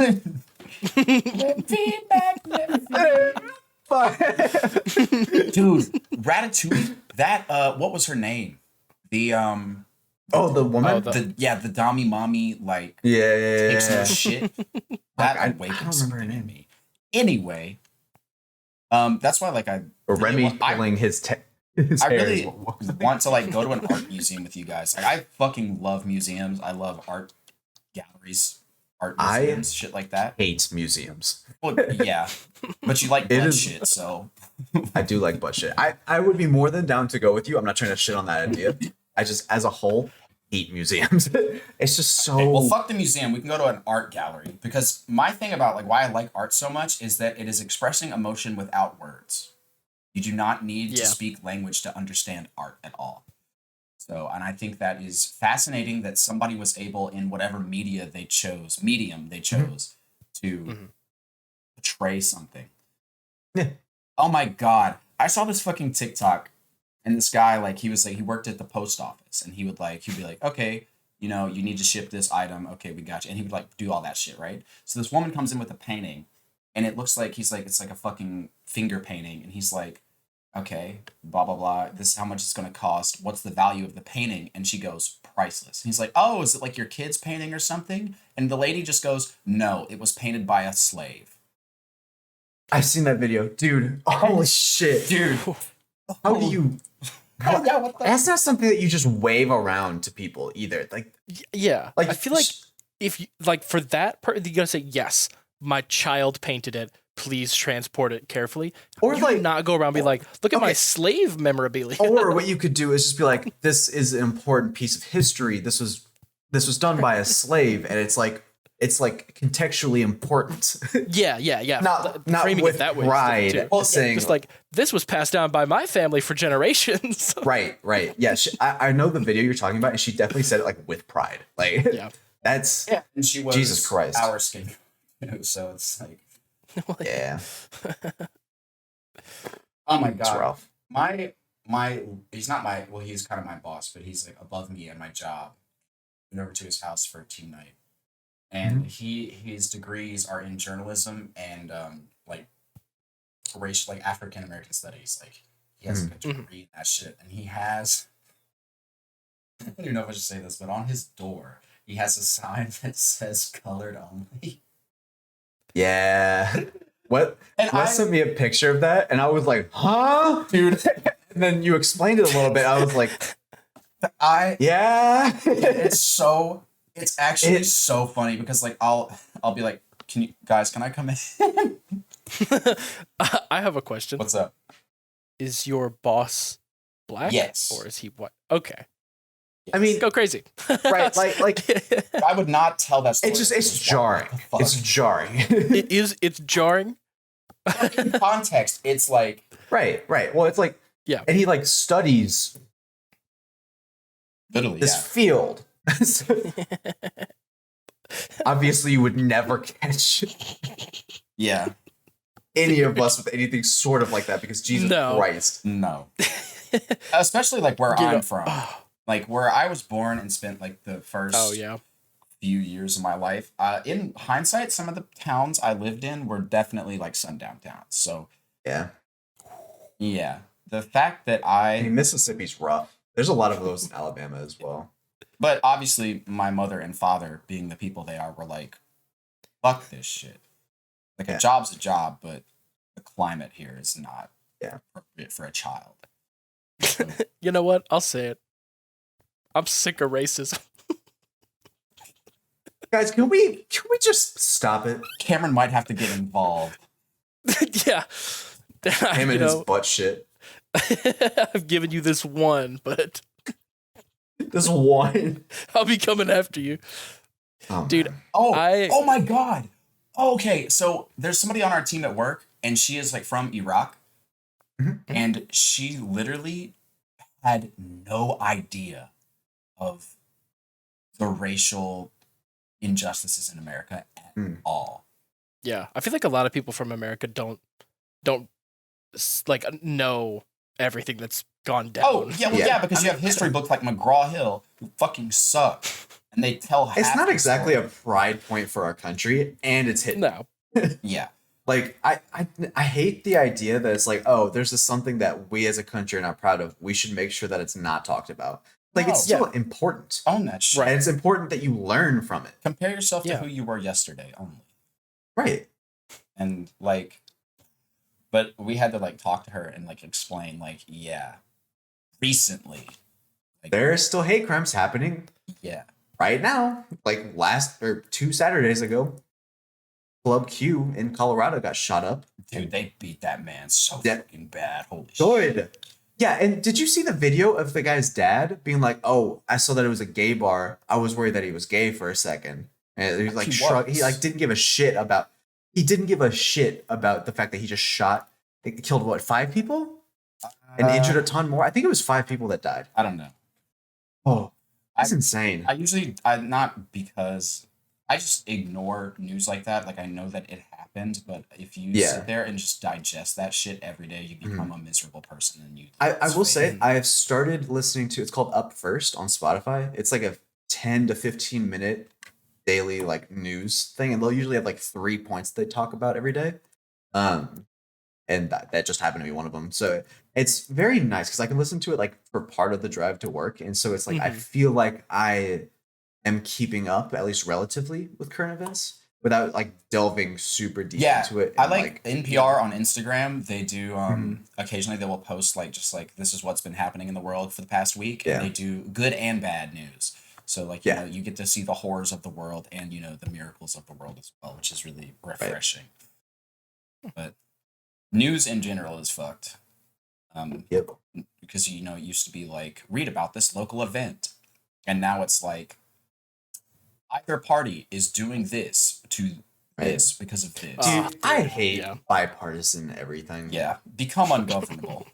S2: Dude, Ratatouille. That what was her name? The
S3: the woman.
S2: The Dami mommy like takes no shit. That
S3: I
S2: awakens
S3: don't remember her
S2: something in
S3: name.
S2: me. Anyway, that's why like
S3: Or Remy pulling his
S2: I really want to like go to an art museum with you guys. Like I fucking love museums. I love art galleries, art museums, shit like that.
S3: Hate museums.
S2: Well, yeah, but you like butt shit, so
S3: I do like butt shit. I would be more than down to go with you. I'm not trying to shit on that idea. I just, as a whole, hate museums. It's just so.
S2: Okay, well, fuck the museum. We can go to an art gallery because my thing about like why I like art so much is that it is expressing emotion without words. You do not need to speak language to understand art at all. So, and I think that is fascinating that somebody was able in whatever medium they chose to portray something.
S3: Yeah.
S2: Oh my God. I saw this fucking TikTok and this guy, like, he worked at the post office and he'd be like, okay, you know, you need to ship this item. Okay, we got you. And he would like do all that shit, right? So this woman comes in with a painting and it looks like it's like a fucking finger painting. And he's like, okay, blah, blah, blah. This is how much it's going to cost. What's the value of the painting? And she goes, priceless. And he's like, oh, is it like your kid's painting or something? And the lady just goes, no, it was painted by a slave.
S3: I've seen that video. Dude, holy shit.
S2: Dude.
S3: How do you...
S2: Yeah, what the...
S3: That's not something that you just wave around to people either. Like,
S1: yeah.
S3: Like,
S1: I feel like if you, like for that part, you gotta say, yes, my child painted it. Please transport it carefully. Or you like not go around and be like, look at my slave memorabilia.
S3: Or what you could do is just be like, this is an important piece of history. This was done by a slave, and it's like contextually important.
S1: Yeah.
S3: Not
S1: framing
S3: with
S1: it that way.
S3: pride.
S1: Well,
S3: saying
S1: just like this was passed down by my family for generations.
S3: Right. Yeah, I know the video you're talking about, and she definitely said it like with pride. Like, that's
S2: and she was
S3: Jesus Christ.
S2: Our skin, so it's like,
S3: yeah.
S2: Oh my God,
S3: it's rough.
S2: He's kind of my boss, but he's like above me at my job. Went over to his house for a team night. And his degrees are in journalism and like racial, like African American studies. Like he has like, a degree in that shit, and he has. I don't even know if I should say this, but on his door he has a sign that says "colored only."
S3: Yeah. What?
S2: And
S3: Wes sent me a picture of that, and I was like, huh?
S2: dude,
S3: And then you explained it a little bit. I was like, yeah.
S2: It's actually so funny because like I'll be like, can I come in?
S1: I have a question.
S2: What's up?
S1: Is your boss black?
S2: Yes.
S1: Or is he white? Okay.
S3: I mean,
S1: Go crazy.
S3: right? Like
S2: I would not tell that story.
S3: it's jarring. It's jarring.
S1: It's jarring.
S2: In context, it's like
S3: Right. Well, it's like and he like studies
S2: literally
S3: this field. Obviously, you would never catch any of us with anything sort of like that because Jesus Christ.
S2: No. Especially like where I'm from. Like where I was born and spent like the first few years of my life. In hindsight, some of the towns I lived in were definitely like sundown towns. So yeah. The fact that
S3: I mean, Mississippi's rough. There's a lot of those in Alabama as well.
S2: But obviously, my mother and father, being the people they are, were like, fuck this shit. Like, a job's a job, but the climate here is not appropriate for a child. So,
S1: you know what? I'll say it. I'm sick of racism.
S3: Guys, can we just stop it?
S2: Cameron might have to get involved.
S1: Yeah.
S3: Him and his butt shit.
S1: I've given you this one, but...
S3: This one.
S1: I'll be coming after you.
S3: Oh,
S1: dude.
S3: Man.
S2: Oh my God. Okay, so there's somebody on our team at work, and she is like from Iraq, and she literally had no idea of the racial injustices in America at all.
S1: Yeah, I feel like a lot of people from America don't like know everything that's gone down.
S2: Oh, yeah, because you have history books like McGraw-Hill who fucking suck. And they tell
S3: it's not exactly a pride point for our country, and it's hidden.
S1: No.
S2: Yeah.
S3: Like, I hate the idea that it's like, oh, there's just something that we as a country are not proud of. We should make sure that it's not talked about. Like, it's still important.
S2: Own that shit.
S3: Right. And it's important that you learn from it.
S2: Compare yourself to who you were yesterday only.
S3: Right.
S2: And, like, but we had to, like, talk to her and, like, explain, like, recently. Like,
S3: there are still hate crimes happening.
S2: Yeah.
S3: Right now. Like, 2 Saturdays ago, Club Q in Colorado got shot up.
S2: Dude, they beat that man so fucking bad. Holy
S3: shit. Yeah, and did you see the video of the guy's dad being like, oh, I saw that it was a gay bar. I was worried that he was gay for a second. And he was like, he like didn't give a shit about the fact that he just killed what, 5 people? And injured a ton more? I think it was 5 people that died.
S2: I don't know.
S3: Oh, that's insane.
S2: Not because I just ignore news like that. Like, I know that it happened, but if you sit there and just digest that shit every day, you become a miserable person. And
S3: I will say, I have started listening to, it's called Up First on Spotify. It's like a 10 to 15 minute daily like news thing, and they'll usually have like 3 points they talk about every day. And that just happened to be one of them. So it's very nice because I can listen to it like for part of the drive to work. And so it's like, I feel like I am keeping up, at least relatively, with current events without like delving super deep into it.
S2: I like NPR on Instagram. They do, occasionally they will post like, just like, this is what's been happening in the world for the past week. And they do good and bad news. So like, you know, you get to see the horrors of the world and, you know, the miracles of the world as well, which is really refreshing. But news in general is fucked. Because, you know, it used to be like, read about this local event. And now it's like, either party is doing this to this because of this.
S3: Dude, I hate bipartisan everything.
S2: Yeah. Become ungovernable.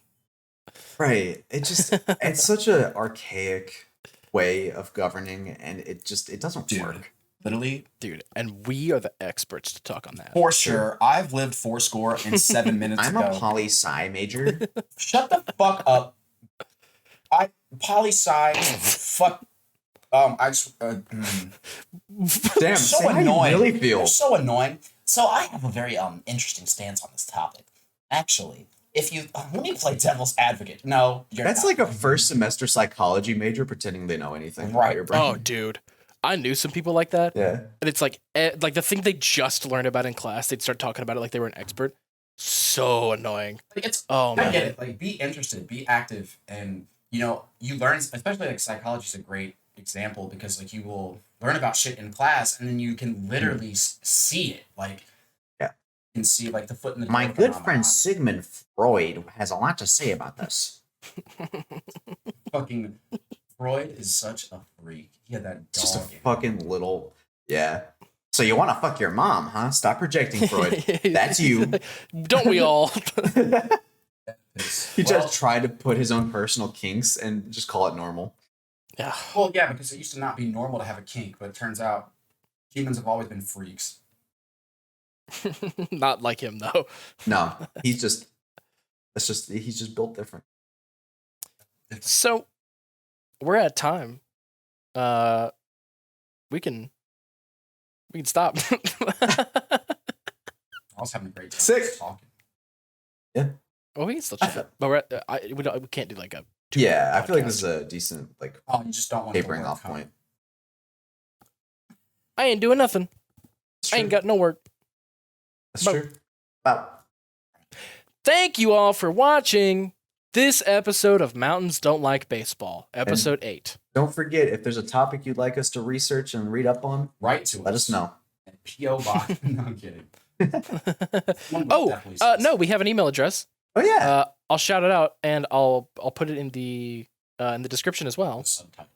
S3: Right. It's such an archaic way of governing, and it doesn't work.
S2: Literally.
S1: Dude, and we are the experts to talk on that.
S2: For sure. I've lived 4.7 minutes
S3: ago. I'm a poli-sci major.
S2: Shut the fuck up. Poli-sci, fuck. I just
S3: damn, so annoying. How you really feel.
S2: You're so annoying. So I have a very interesting stance on this topic. Actually, if you let me play devil's advocate. No,
S3: that's not. Like a first semester psychology major pretending they know anything.
S2: Right,
S1: oh, dude. I knew some people like that.
S3: Yeah.
S1: And it's like the thing they just learned about in class, they'd start talking about it like they were an expert. So annoying.
S2: Like it's,
S1: Oh
S2: I
S1: man.
S2: get it. Like, be interested, be active, and you learn. Especially like psychology is a great example because like you will learn about shit in class, and then you can literally see it. Like,
S3: yeah,
S2: you can see like the foot in the door.
S3: My good friend Sigmund Freud has a lot to say about this.
S2: Fucking Freud is such a freak. He had that dog.
S3: Just a fucking little, yeah. So you want to fuck your mom, huh? Stop projecting, Freud. That's you.
S1: Don't we all?
S3: He just tried to put his own personal kinks and just call it normal.
S1: Yeah.
S2: Well, yeah, because it used to not be normal to have a kink, but it turns out humans have always been freaks.
S1: Not like him though.
S3: No, he's just built different.
S1: So we're at time. We can stop.
S2: I was having a great time
S3: Sick.
S2: talking.
S3: Yeah.
S1: Well, we can still chat, but we can't do like a.
S3: Yeah, I feel like
S1: podcast.
S3: this is a decent like
S2: Oh, you just don't want
S3: tapering
S2: to
S3: off point.
S1: I ain't doing nothing.
S3: That's
S1: I ain't
S3: true.
S1: got no work.
S3: That's
S1: but-
S3: true. Wow.
S1: Thank you all for watching this episode of Mountains Don't Like Baseball, episode 8.
S3: Don't forget, if there's a topic you'd like us to research and read up on,
S2: Write to
S3: let us know.
S2: P.O. Box. No, I'm kidding.
S1: No, we have an email address.
S3: Oh yeah.
S1: I'll shout it out and I'll put it in the description as well.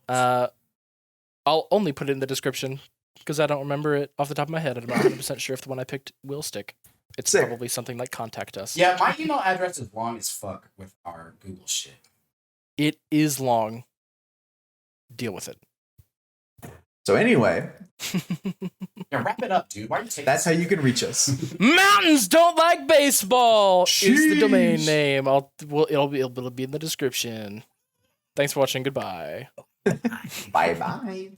S1: I'll only put it in the description because I don't remember it off the top of my head. I'm not 100% sure if the one I picked will stick. It's
S3: Sick.
S1: probably something like contact us.
S2: Yeah, my email address is long as fuck with our Google shit.
S1: It is long. Deal with it.
S3: So anyway,
S2: Yeah, wrap it up, dude. Why are you taking
S3: that's how you can reach us.
S1: Mountains Don't Like Baseball is the domain
S3: Sheesh.
S1: name. It'll be in the description. Thanks for watching. Goodbye.
S3: Bye bye.